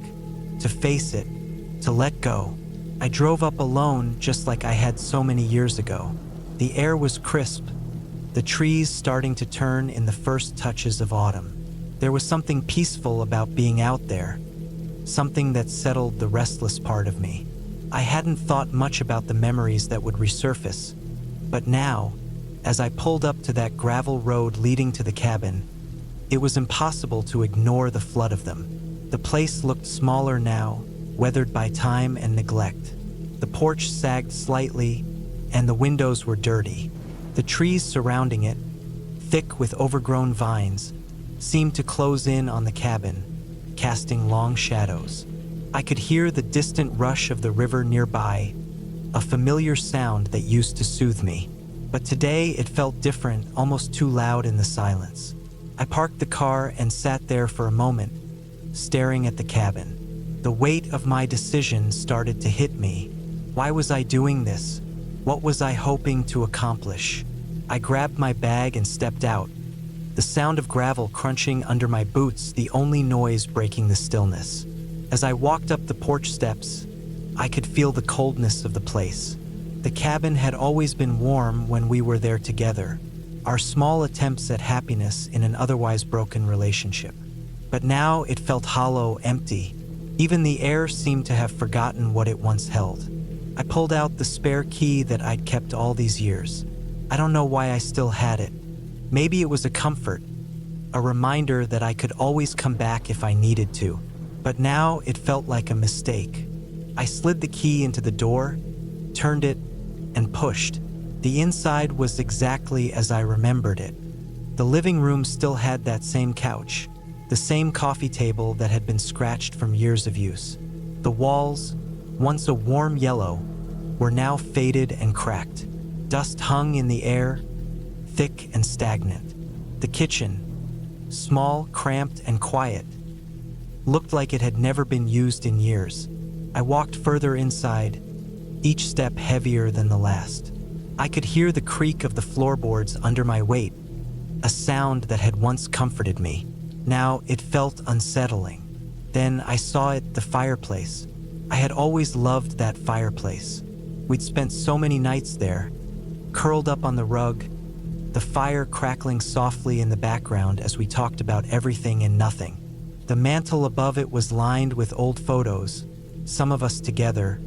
to face it, to let go. I drove up alone just like I had so many years ago. The air was crisp, the trees starting to turn in the first touches of autumn. There was something peaceful about being out there, something that settled the restless part of me. I hadn't thought much about the memories that would resurface, but now, as I pulled up to that gravel road leading to the cabin, it was impossible to ignore the flood of them. The place looked smaller now, weathered by time and neglect. The porch sagged slightly, and the windows were dirty. The trees surrounding it, thick with overgrown vines, seemed to close in on the cabin, casting long shadows. I could hear the distant rush of the river nearby, a familiar sound that used to soothe me. But today it felt different, almost too loud in the silence. I parked the car and sat there for a moment, staring at the cabin. The weight of my decision started to hit me. Why was I doing this? What was I hoping to accomplish? I grabbed my bag and stepped out, the sound of gravel crunching under my boots the only noise breaking the stillness. As I walked up the porch steps, I could feel the coldness of the place. The cabin had always been warm when we were there together, our small attempts at happiness in an otherwise broken relationship. But now it felt hollow, empty. Even the air seemed to have forgotten what it once held. I pulled out the spare key that I'd kept all these years. I don't know why I still had it. Maybe it was a comfort, a reminder that I could always come back if I needed to. But now it felt like a mistake. I slid the key into the door, turned it, and pushed. The inside was exactly as I remembered it. The living room still had that same couch, the same coffee table that had been scratched from years of use. The walls, once a warm yellow, were now faded and cracked. Dust hung in the air, thick and stagnant. The kitchen, small, cramped, and quiet, looked like it had never been used in years. I walked further inside, each step heavier than the last. I could hear the creak of the floorboards under my weight, a sound that had once comforted me. Now it felt unsettling. Then I saw it, the fireplace. I had always loved that fireplace. We'd spent so many nights there, curled up on the rug, the fire crackling softly in the background as we talked about everything and nothing. The mantel above it was lined with old photos, some of us together,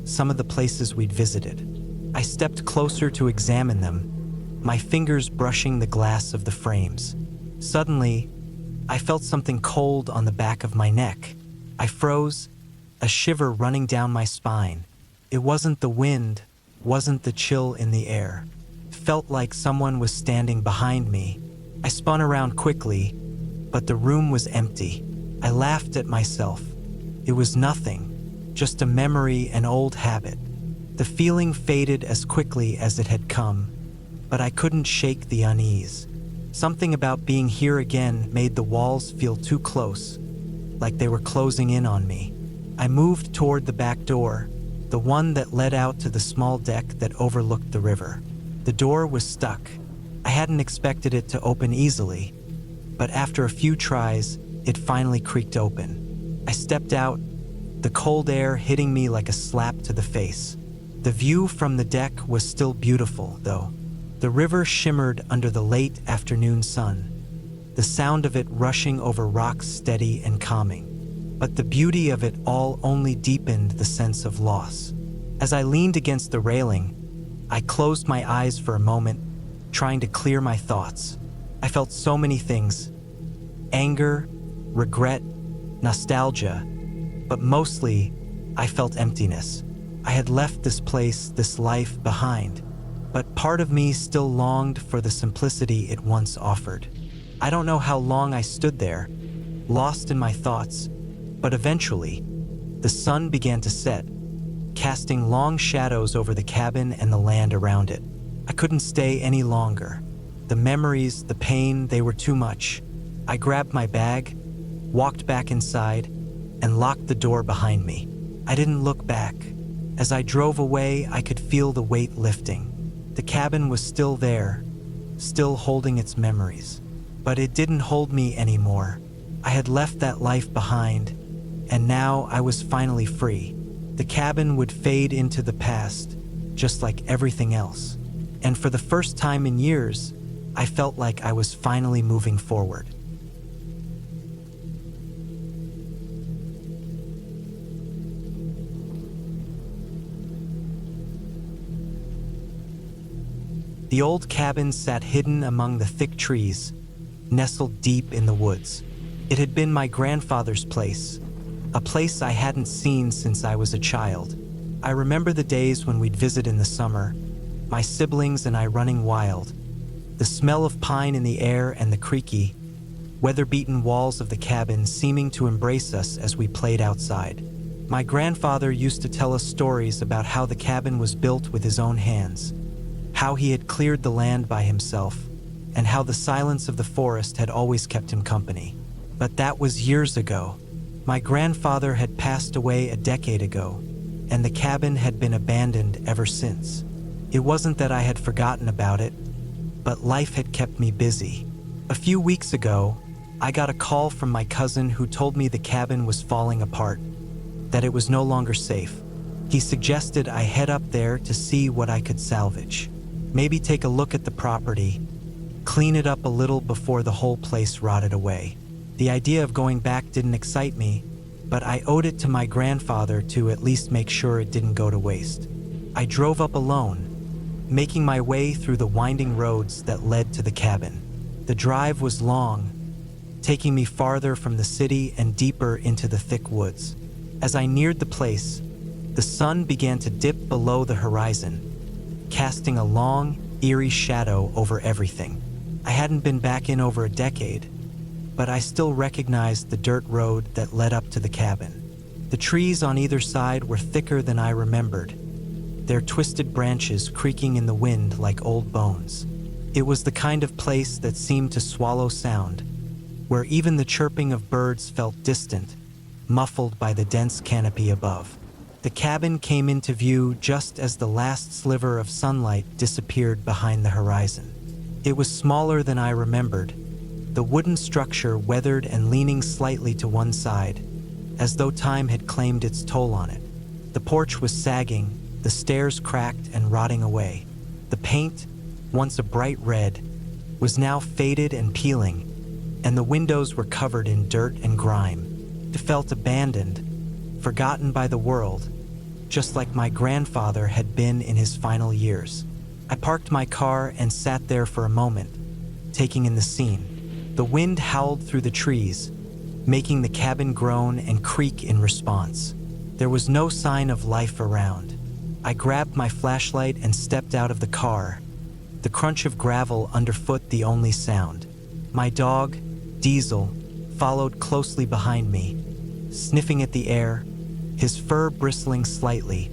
some of the places we'd visited. I stepped closer to examine them, my fingers brushing the glass of the frames. Suddenly, I felt something cold on the back of my neck. I froze, a shiver running down my spine. It wasn't the wind, wasn't the chill in the air. It felt like someone was standing behind me. I spun around quickly, but the room was empty. I laughed at myself. It was nothing, just a memory, an old habit. The feeling faded as quickly as it had come, but I couldn't shake the unease. Something about being here again made the walls feel too close, like they were closing in on me. I moved toward the back door, the one that led out to the small deck that overlooked the river. The door was stuck. I hadn't expected it to open easily, but after a few tries, it finally creaked open. I stepped out, the cold air hitting me like a slap to the face. The view from the deck was still beautiful, though. The river shimmered under the late afternoon sun, the sound of it rushing over rocks steady and calming. But the beauty of it all only deepened the sense of loss. As I leaned against the railing, I closed my eyes for a moment, trying to clear my thoughts. I felt so many things: anger, regret, nostalgia, but mostly, I felt emptiness. I had left this place, this life behind, but part of me still longed for the simplicity it once offered. I don't know how long I stood there, lost in my thoughts, but eventually, the sun began to set, casting long shadows over the cabin and the land around it. I couldn't stay any longer. The memories, the pain, they were too much. I grabbed my bag, walked back inside, and locked the door behind me. I didn't look back. As I drove away, I could feel the weight lifting. The cabin was still there, still holding its memories. But it didn't hold me anymore. I had left that life behind, and now I was finally free. The cabin would fade into the past, just like everything else. And for the first time in years, I felt like I was finally moving forward. The old cabin sat hidden among the thick trees, nestled deep in the woods. It had been my grandfather's place, a place I hadn't seen since I was a child. I remember the days when we'd visit in the summer, my siblings and I running wild, the smell of pine in the air and the creaky, weather-beaten walls of the cabin seeming to embrace us as we played outside. My grandfather used to tell us stories about how the cabin was built with his own hands, how he had cleared the land by himself, and how the silence of the forest had always kept him company. But that was years ago. My grandfather had passed away a decade ago, and the cabin had been abandoned ever since. It wasn't that I had forgotten about it, but life had kept me busy. A few weeks ago, I got a call from my cousin who told me the cabin was falling apart, that it was no longer safe. He suggested I head up there to see what I could salvage. Maybe take a look at the property, clean it up a little before the whole place rotted away. The idea of going back didn't excite me, but I owed it to my grandfather to at least make sure it didn't go to waste. I drove up alone, making my way through the winding roads that led to the cabin. The drive was long, taking me farther from the city and deeper into the thick woods. As I neared the place, the sun began to dip below the horizon, casting a long, eerie shadow over everything. I hadn't been back in over a decade, but I still recognized the dirt road that led up to the cabin. The trees on either side were thicker than I remembered, their twisted branches creaking in the wind like old bones. It was the kind of place that seemed to swallow sound, where even the chirping of birds felt distant, muffled by the dense canopy above. The cabin came into view just as the last sliver of sunlight disappeared behind the horizon. It was smaller than I remembered, the wooden structure weathered and leaning slightly to one side, as though time had claimed its toll on it. The porch was sagging, the stairs cracked and rotting away. The paint, once a bright red, was now faded and peeling, and the windows were covered in dirt and grime. It felt abandoned, forgotten by the world, just like my grandfather had been in his final years. I parked my car and sat there for a moment, taking in the scene. The wind howled through the trees, making the cabin groan and creak in response. There was no sign of life around. I grabbed my flashlight and stepped out of the car, the crunch of gravel underfoot the only sound. My dog, Diesel, followed closely behind me, sniffing at the air, his fur bristling slightly,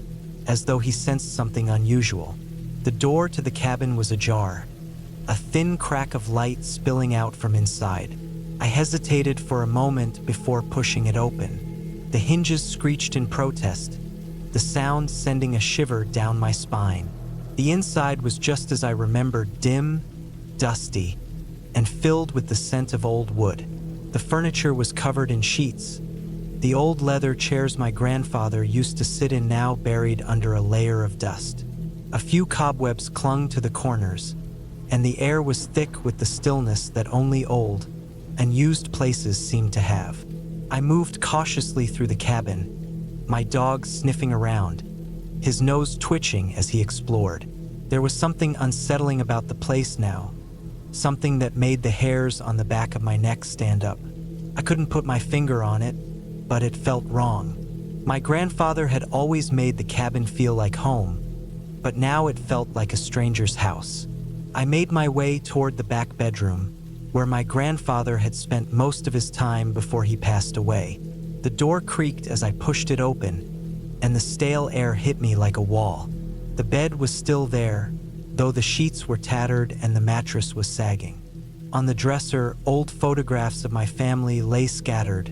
as though he sensed something unusual. The door to the cabin was ajar, a thin crack of light spilling out from inside. I hesitated for a moment before pushing it open. The hinges screeched in protest, the sound sending a shiver down my spine. The inside was just as I remembered, dim, dusty, and filled with the scent of old wood. The furniture was covered in sheets, the old leather chairs my grandfather used to sit in now buried under a layer of dust. A few cobwebs clung to the corners, and the air was thick with the stillness that only old, unused places seemed to have. I moved cautiously through the cabin, my dog sniffing around, his nose twitching as he explored. There was something unsettling about the place now, something that made the hairs on the back of my neck stand up. I couldn't put my finger on it, but it felt wrong. My grandfather had always made the cabin feel like home, but now it felt like a stranger's house. I made my way toward the back bedroom, where my grandfather had spent most of his time before he passed away. The door creaked as I pushed it open, and the stale air hit me like a wall. The bed was still there, though the sheets were tattered and the mattress was sagging. On the dresser, old photographs of my family lay scattered,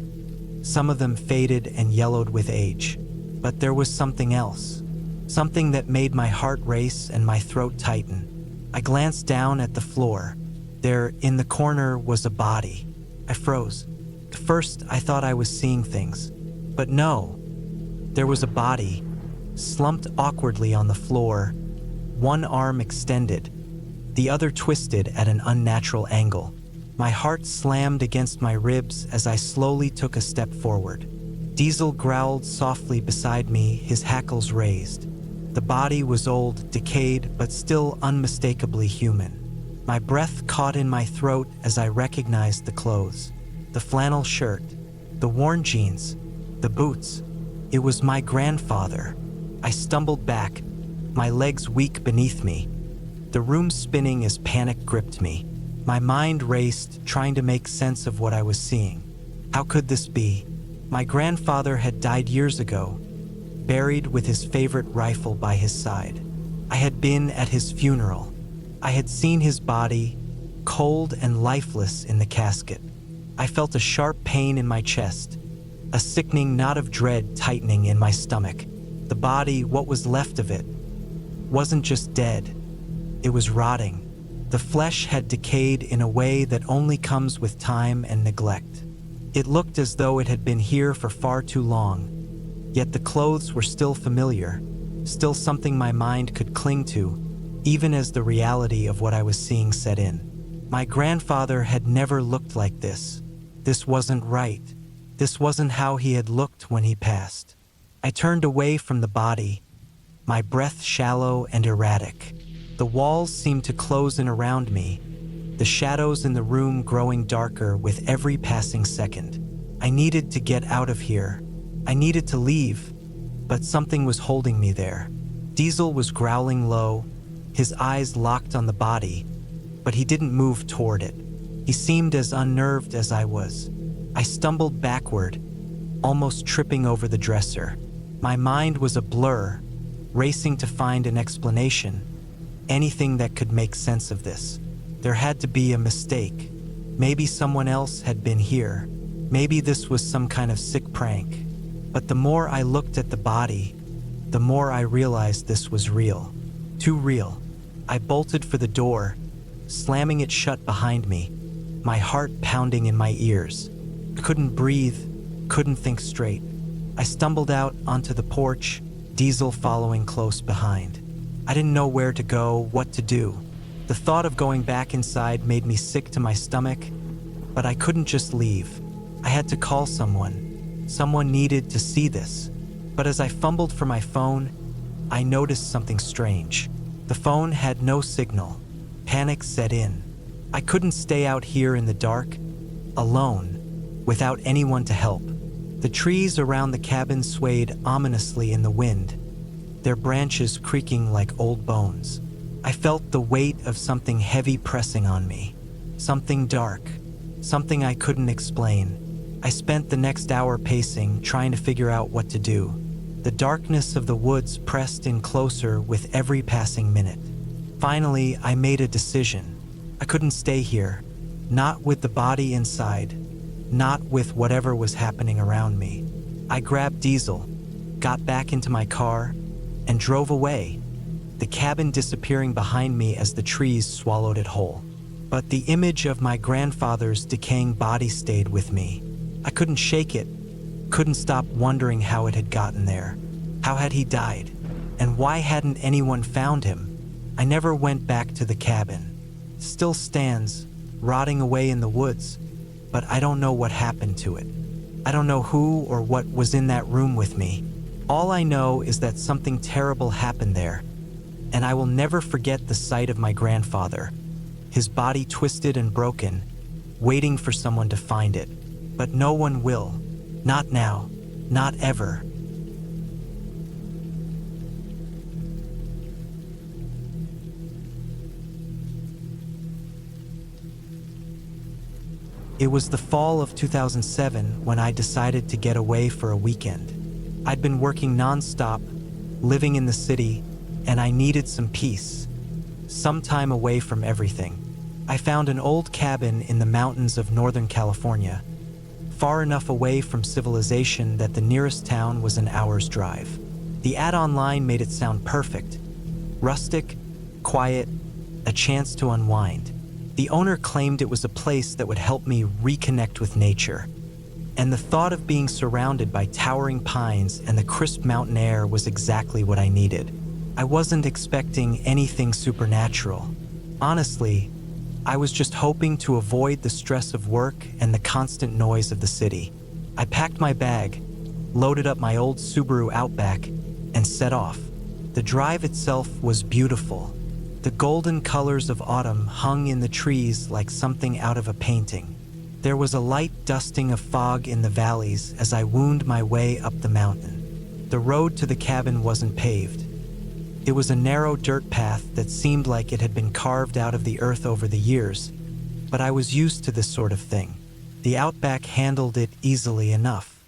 some of them faded and yellowed with age. But there was something else, something that made my heart race and my throat tighten. I glanced down at the floor. There, in the corner, was a body. I froze. At first, I thought I was seeing things. But no, there was a body, slumped awkwardly on the floor, one arm extended, the other twisted at an unnatural angle. My heart slammed against my ribs as I slowly took a step forward. Diesel growled softly beside me, his hackles raised. The body was old, decayed, but still unmistakably human. My breath caught in my throat as I recognized the clothes. The flannel shirt, the worn jeans, the boots. It was my grandfather. I stumbled back, my legs weak beneath me. The room spinning as panic gripped me. My mind raced, trying to make sense of what I was seeing. How could this be? My grandfather had died years ago, buried with his favorite rifle by his side. I had been at his funeral. I had seen his body, cold and lifeless in the casket. I felt a sharp pain in my chest, a sickening knot of dread tightening in my stomach. The body, what was left of it, wasn't just dead. It was rotting. The flesh had decayed in a way that only comes with time and neglect. It looked as though it had been here for far too long, yet the clothes were still familiar, still something my mind could cling to, even as the reality of what I was seeing set in. My grandfather had never looked like this. This wasn't right. This wasn't how he had looked when he passed. I turned away from the body, my breath shallow and erratic. The walls seemed to close in around me, the shadows in the room growing darker with every passing second. I needed to get out of here. I needed to leave, but something was holding me there. Diesel was growling low, his eyes locked on the body, but he didn't move toward it. He seemed as unnerved as I was. I stumbled backward, almost tripping over the dresser. My mind was a blur, racing to find an explanation, anything that could make sense of this. There had to be a mistake. Maybe someone else had been here. Maybe this was some kind of sick prank. But the more I looked at the body, the more I realized this was real. Too real. I bolted for the door, slamming it shut behind me, my heart pounding in my ears. I couldn't breathe, couldn't think straight. I stumbled out onto the porch, Diesel following close behind. I didn't know where to go, what to do. The thought of going back inside made me sick to my stomach, but I couldn't just leave. I had to call someone. Someone needed to see this. But as I fumbled for my phone, I noticed something strange. The phone had no signal. Panic set in. I couldn't stay out here in the dark, alone, without anyone to help. The trees around the cabin swayed ominously in the wind, their branches creaking like old bones. I felt the weight of something heavy pressing on me. Something dark. Something I couldn't explain. I spent the next hour pacing, trying to figure out what to do. The darkness of the woods pressed in closer with every passing minute. Finally, I made a decision. I couldn't stay here. Not with the body inside. Not with whatever was happening around me. I grabbed Diesel, got back into my car, and drove away, the cabin disappearing behind me as the trees swallowed it whole. But the image of my grandfather's decaying body stayed with me. I couldn't shake it, couldn't stop wondering how it had gotten there. How had he died? And why hadn't anyone found him? I never went back to the cabin. It still stands, rotting away in the woods, but I don't know what happened to it. I don't know who or what was in that room with me. All I know is that something terrible happened there, and I will never forget the sight of my grandfather, his body twisted and broken, waiting for someone to find it. But no one will. Not now. Not ever. It was the fall of 2007 when I decided to get away for a weekend. I'd been working non-stop, living in the city, and I needed some peace, some time away from everything. I found an old cabin in the mountains of Northern California, far enough away from civilization that the nearest town was an hour's drive. The ad online made it sound perfect. Rustic, quiet, a chance to unwind. The owner claimed it was a place that would help me reconnect with nature. And the thought of being surrounded by towering pines and the crisp mountain air was exactly what I needed. I wasn't expecting anything supernatural. Honestly, I was just hoping to avoid the stress of work and the constant noise of the city. I packed my bag, loaded up my old Subaru Outback, and set off. The drive itself was beautiful. The golden colors of autumn hung in the trees like something out of a painting. There was a light dusting of fog in the valleys as I wound my way up the mountain. The road to the cabin wasn't paved. It was a narrow dirt path that seemed like it had been carved out of the earth over the years, but I was used to this sort of thing. The Outback handled it easily enough.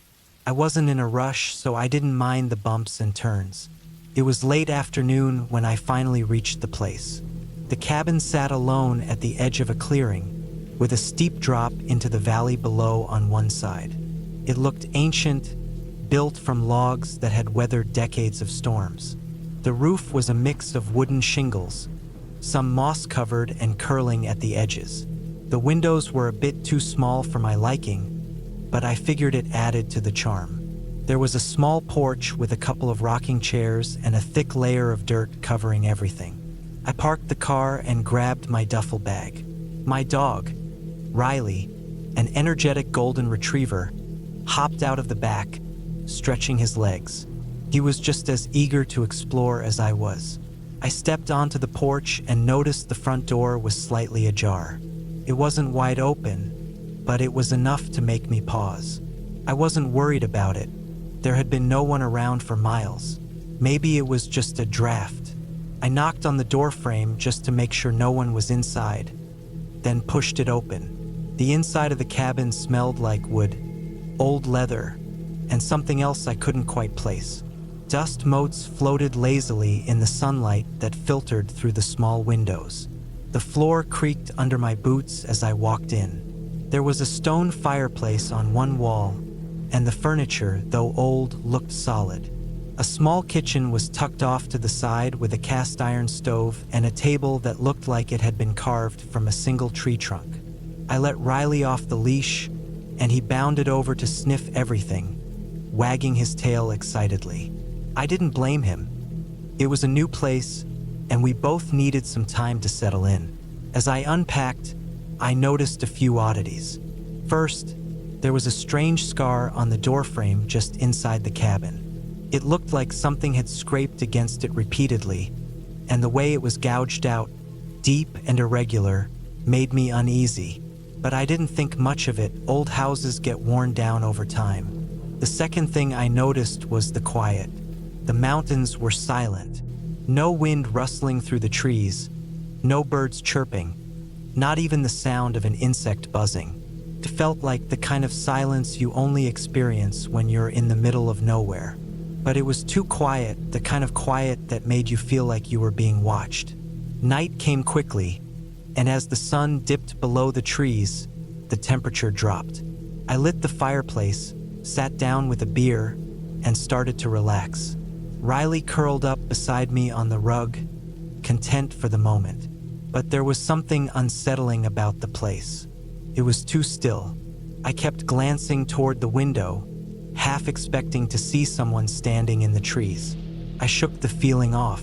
I wasn't in a rush, so I didn't mind the bumps and turns. It was late afternoon when I finally reached the place. The cabin sat alone at the edge of a clearing, with a steep drop into the valley below on one side. It looked ancient, built from logs that had weathered decades of storms. The roof was a mix of wooden shingles, some moss-covered and curling at the edges. The windows were a bit too small for my liking, but I figured it added to the charm. There was a small porch with a couple of rocking chairs and a thick layer of dirt covering everything. I parked the car and grabbed my duffel bag. My dog, Riley, an energetic golden retriever, hopped out of the back, stretching his legs. He was just as eager to explore as I was. I stepped onto the porch and noticed the front door was slightly ajar. It wasn't wide open, but it was enough to make me pause. I wasn't worried about it. There had been no one around for miles. Maybe it was just a draft. I knocked on the door frame just to make sure no one was inside, then pushed it open. The inside of the cabin smelled like wood, old leather, and something else I couldn't quite place. Dust motes floated lazily in the sunlight that filtered through the small windows. The floor creaked under my boots as I walked in. There was a stone fireplace on one wall, and the furniture, though old, looked solid. A small kitchen was tucked off to the side with a cast iron stove and a table that looked like it had been carved from a single tree trunk. I let Riley off the leash, and he bounded over to sniff everything, wagging his tail excitedly. I didn't blame him. It was a new place, and we both needed some time to settle in. As I unpacked, I noticed a few oddities. First, there was a strange scar on the doorframe just inside the cabin. It looked like something had scraped against it repeatedly, and the way it was gouged out, deep and irregular, made me uneasy. But I didn't think much of it. Old houses get worn down over time. The second thing I noticed was the quiet. The mountains were silent. No wind rustling through the trees, no birds chirping, not even the sound of an insect buzzing. It felt like the kind of silence you only experience when you're in the middle of nowhere. But it was too quiet, the kind of quiet that made you feel like you were being watched. Night came quickly, and as the sun dipped below the trees, the temperature dropped. I lit the fireplace, sat down with a beer, and started to relax. Riley curled up beside me on the rug, content for the moment. But there was something unsettling about the place. It was too still. I kept glancing toward the window, half expecting to see someone standing in the trees. I shook the feeling off.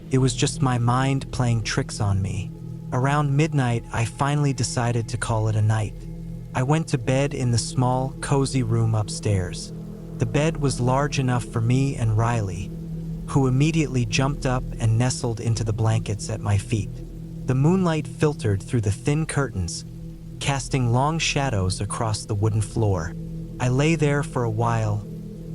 It was just my mind playing tricks on me. Around midnight, I finally decided to call it a night. I went to bed in the small, cozy room upstairs. The bed was large enough for me and Riley, who immediately jumped up and nestled into the blankets at my feet. The moonlight filtered through the thin curtains, casting long shadows across the wooden floor. I lay there for a while,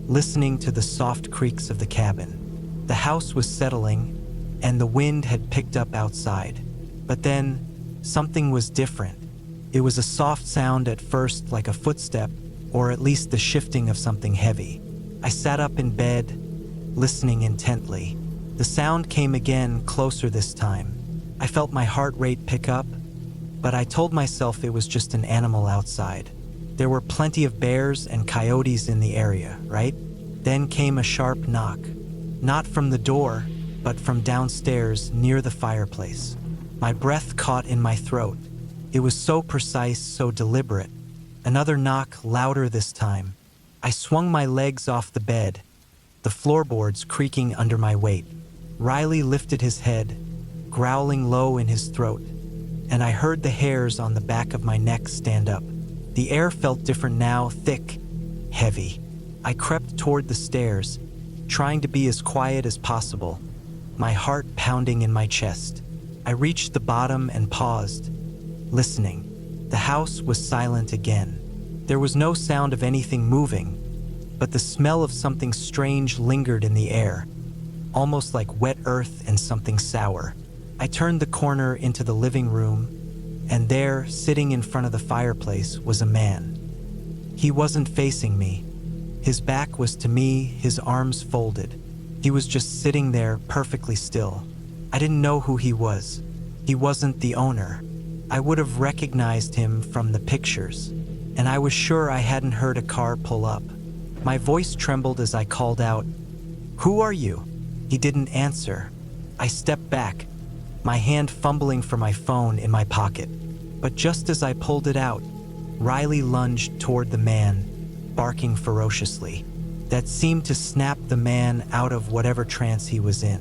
listening to the soft creaks of the cabin. The house was settling, and the wind had picked up outside. But then, something was different. It was a soft sound at first, like a footstep, or at least the shifting of something heavy. I sat up in bed, listening intently. The sound came again, closer this time. I felt my heart rate pick up, but I told myself it was just an animal outside. There were plenty of bears and coyotes in the area, right? Then came a sharp knock. Not from the door, but from downstairs near the fireplace. My breath caught in my throat. It was so precise, so deliberate. Another knock, louder this time. I swung my legs off the bed, the floorboards creaking under my weight. Riley lifted his head, growling low in his throat, and I heard the hairs on the back of my neck stand up. The air felt different now, thick, heavy. I crept toward the stairs, trying to be as quiet as possible, my heart pounding in my chest. I reached the bottom and paused, listening. The house was silent again. There was no sound of anything moving, but the smell of something strange lingered in the air, almost like wet earth and something sour. I turned the corner into the living room, and there, sitting in front of the fireplace, was a man. He wasn't facing me. His back was to me, his arms folded. He was just sitting there, perfectly still. I didn't know who he was. He wasn't the owner. I would have recognized him from the pictures, and I was sure I hadn't heard a car pull up. My voice trembled as I called out, "Who are you?" He didn't answer. I stepped back, my hand fumbling for my phone in my pocket. But just as I pulled it out, Riley lunged toward the man, barking ferociously. That seemed to snap the man out of whatever trance he was in.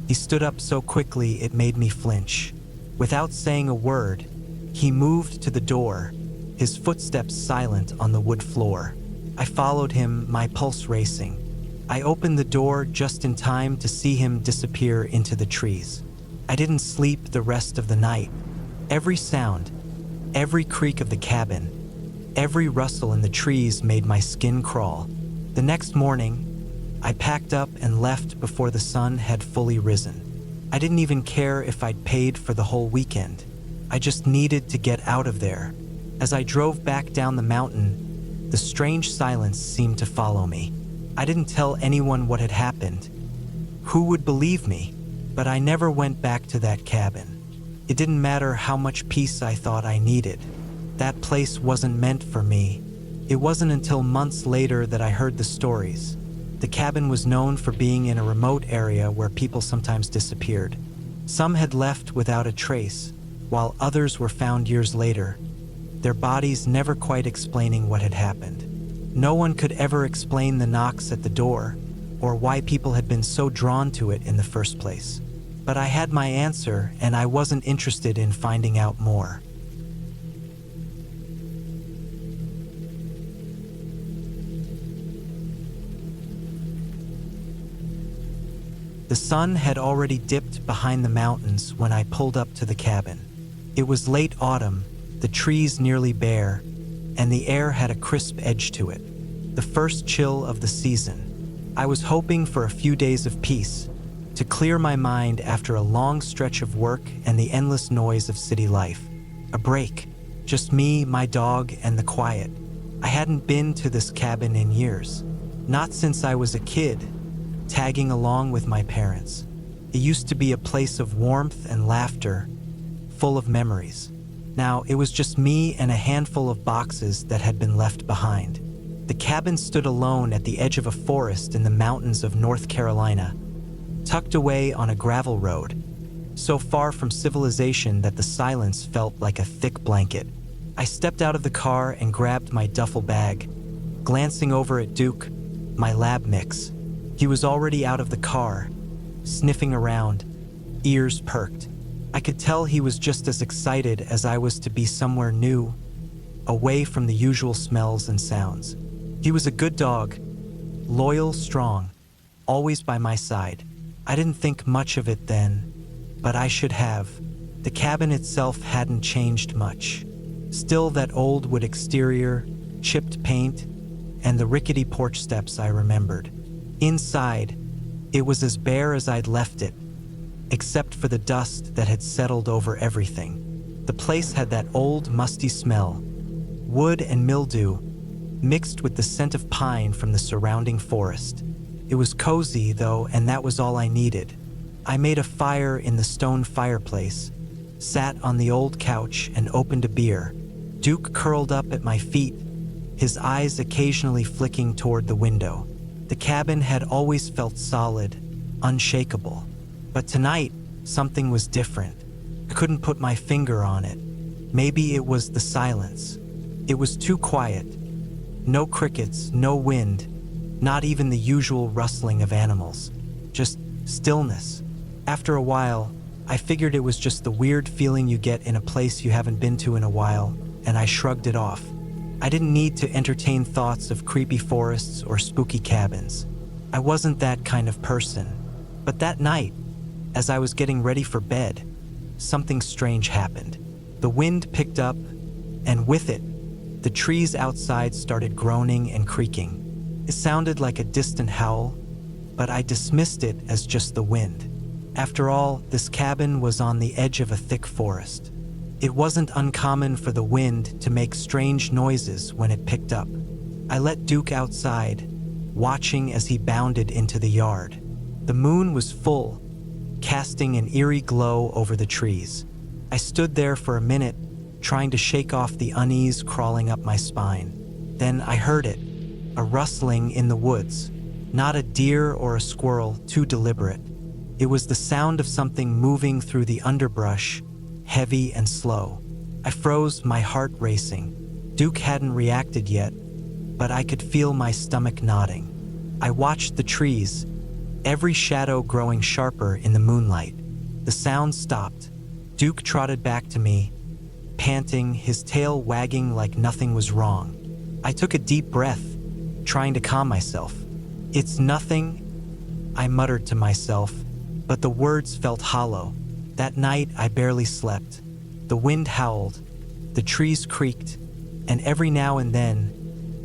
He stood up so quickly it made me flinch. Without saying a word, he moved to the door, his footsteps silent on the wood floor. I followed him, my pulse racing. I opened the door just in time to see him disappear into the trees. I didn't sleep the rest of the night. Every sound, every creak of the cabin, every rustle in the trees made my skin crawl. The next morning, I packed up and left before the sun had fully risen. I didn't even care if I'd paid for the whole weekend. I just needed to get out of there. As I drove back down the mountain, the strange silence seemed to follow me. I didn't tell anyone what had happened. Who would believe me? But I never went back to that cabin. It didn't matter how much peace I thought I needed. That place wasn't meant for me. It wasn't until months later that I heard the stories. The cabin was known for being in a remote area where people sometimes disappeared. Some had left without a trace, while others were found years later, their bodies never quite explaining what had happened. No one could ever explain the knocks at the door, or why people had been so drawn to it in the first place. But I had my answer, and I wasn't interested in finding out more. The sun had already dipped behind the mountains when I pulled up to the cabin. It was late autumn, the trees nearly bare, and the air had a crisp edge to it. The first chill of the season. I was hoping for a few days of peace, to clear my mind after a long stretch of work and the endless noise of city life. A break. Just me, my dog, and the quiet. I hadn't been to this cabin in years. Not since I was a kid, tagging along with my parents. It used to be a place of warmth and laughter, full of memories. Now it was just me and a handful of boxes that had been left behind. The cabin stood alone at the edge of a forest in the mountains of North Carolina, tucked away on a gravel road, so far from civilization that the silence felt like a thick blanket. I stepped out of the car and grabbed my duffel bag, glancing over at Duke, my lab mix. He was already out of the car, sniffing around, ears perked. I could tell he was just as excited as I was to be somewhere new, away from the usual smells and sounds. He was a good dog, loyal, strong, always by my side. I didn't think much of it then, but I should have. The cabin itself hadn't changed much. Still that old wood exterior, chipped paint, and the rickety porch steps I remembered. Inside, it was as bare as I'd left it, except for the dust that had settled over everything. The place had that old, musty smell, wood and mildew, mixed with the scent of pine from the surrounding forest. It was cozy, though, and that was all I needed. I made a fire in the stone fireplace, sat on the old couch, and opened a beer. Duke curled up at my feet, his eyes occasionally flicking toward the window. The cabin had always felt solid, unshakable. But tonight, something was different. I couldn't put my finger on it. Maybe it was the silence. It was too quiet. No crickets, no wind, not even the usual rustling of animals. Just stillness. After a while, I figured it was just the weird feeling you get in a place you haven't been to in a while, and I shrugged it off. I didn't need to entertain thoughts of creepy forests or spooky cabins. I wasn't that kind of person. But that night, As I was getting ready for bed, something strange happened. The wind picked up, and with it, the trees outside started groaning and creaking. It sounded like a distant howl, but I dismissed it as just the wind. After all, this cabin was on the edge of a thick forest. It wasn't uncommon for the wind to make strange noises when it picked up. I let Duke outside, watching as he bounded into the yard. The moon was full, casting an eerie glow over the trees. I stood there for a minute, trying to shake off the unease crawling up my spine. Then I heard it, a rustling in the woods. Not a deer or a squirrel, too deliberate. It was the sound of something moving through the underbrush, heavy and slow. I froze, my heart racing. Duke hadn't reacted yet, but I could feel my stomach knotting. I watched the trees, every shadow growing sharper in the moonlight. The sound stopped. Duke trotted back to me, panting, his tail wagging like nothing was wrong. I took a deep breath, trying to calm myself. "It's nothing," I muttered to myself, but the words felt hollow. That night, I barely slept. The wind howled, the trees creaked, and every now and then,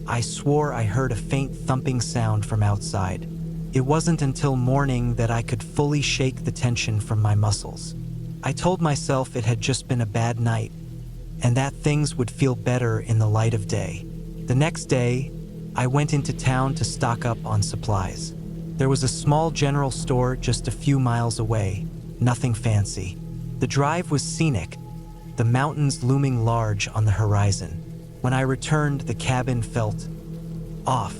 I swore I heard a faint thumping sound from outside. It wasn't until morning that I could fully shake the tension from my muscles. I told myself it had just been a bad night, and that things would feel better in the light of day. The next day, I went into town to stock up on supplies. There was a small general store just a few miles away, nothing fancy. The drive was scenic, the mountains looming large on the horizon. When I returned, the cabin felt off.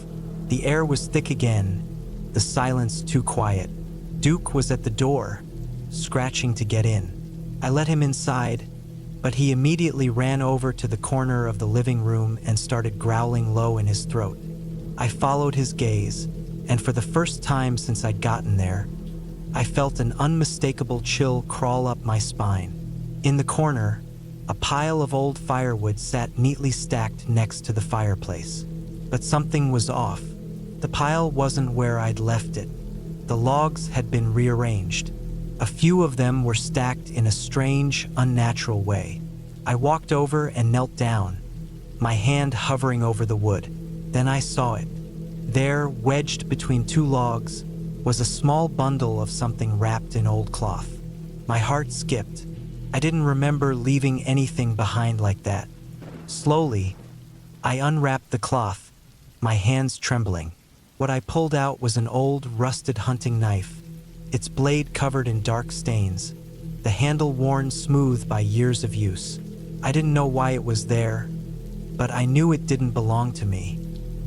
The air was thick again, the silence too quiet. Duke was at the door, scratching to get in. I let him inside, but he immediately ran over to the corner of the living room and started growling low in his throat. I followed his gaze, and for the first time since I'd gotten there, I felt an unmistakable chill crawl up my spine. In the corner, a pile of old firewood sat neatly stacked next to the fireplace. But something was off. The pile wasn't where I'd left it. The logs had been rearranged. A few of them were stacked in a strange, unnatural way. I walked over and knelt down, my hand hovering over the wood. Then I saw it. There, wedged between two logs, was a small bundle of something wrapped in old cloth. My heart skipped. I didn't remember leaving anything behind like that. Slowly, I unwrapped the cloth, my hands trembling. What I pulled out was an old, rusted hunting knife, its blade covered in dark stains, the handle worn smooth by years of use. I didn't know why it was there, but I knew it didn't belong to me.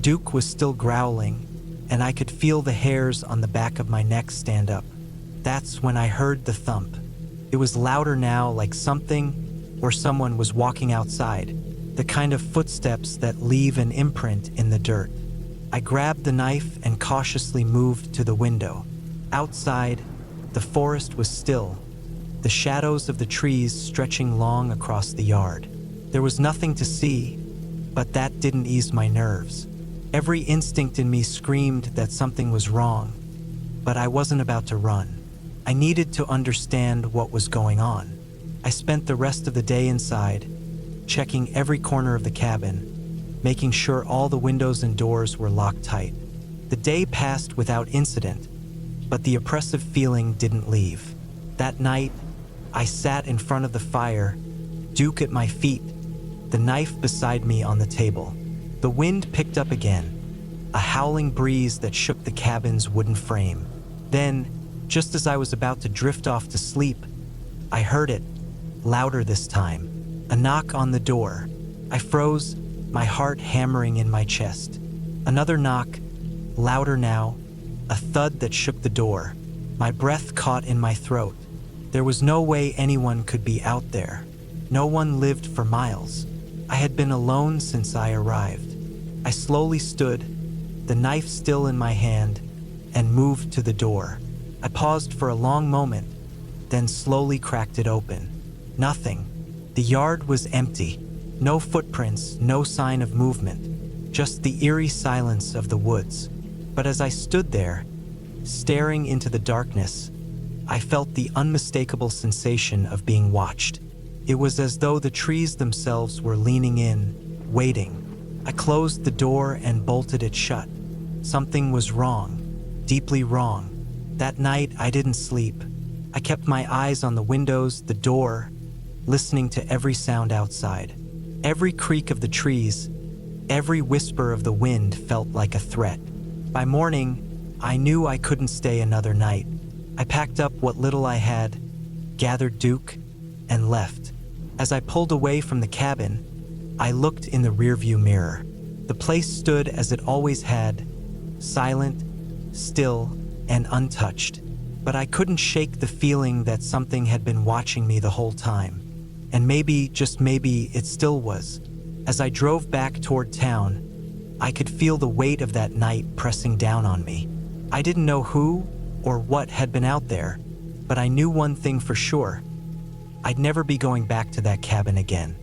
Duke was still growling, and I could feel the hairs on the back of my neck stand up. That's when I heard the thump. It was louder now, like something or someone was walking outside, the kind of footsteps that leave an imprint in the dirt. I grabbed the knife and cautiously moved to the window. Outside, the forest was still, the shadows of the trees stretching long across the yard. There was nothing to see, but that didn't ease my nerves. Every instinct in me screamed that something was wrong, but I wasn't about to run. I needed to understand what was going on. I spent the rest of the day inside, checking every corner of the cabin, making sure all the windows and doors were locked tight. The day passed without incident, but the oppressive feeling didn't leave. That night, I sat in front of the fire, Duke at my feet, the knife beside me on the table. The wind picked up again, a howling breeze that shook the cabin's wooden frame. Then, just as I was about to drift off to sleep, I heard it, louder this time, a knock on the door. I froze, my heart hammering in my chest. Another knock, louder now, a thud that shook the door. My breath caught in my throat. There was no way anyone could be out there. No one lived for miles. I had been alone since I arrived. I slowly stood, the knife still in my hand, and moved to the door. I paused for a long moment, then slowly cracked it open. Nothing. The yard was empty. No footprints, no sign of movement. Just the eerie silence of the woods. But as I stood there, staring into the darkness, I felt the unmistakable sensation of being watched. It was as though the trees themselves were leaning in, waiting. I closed the door and bolted it shut. Something was wrong, deeply wrong. That night, I didn't sleep. I kept my eyes on the windows, the door, listening to every sound outside. Every creak of the trees, every whisper of the wind felt like a threat. By morning, I knew I couldn't stay another night. I packed up what little I had, gathered Duke, and left. As I pulled away from the cabin, I looked in the rearview mirror. The place stood as it always had, silent, still, and untouched. But I couldn't shake the feeling that something had been watching me the whole time. And maybe, just maybe, it still was. As I drove back toward town, I could feel the weight of that night pressing down on me. I didn't know who or what had been out there, but I knew one thing for sure. I'd never be going back to that cabin again.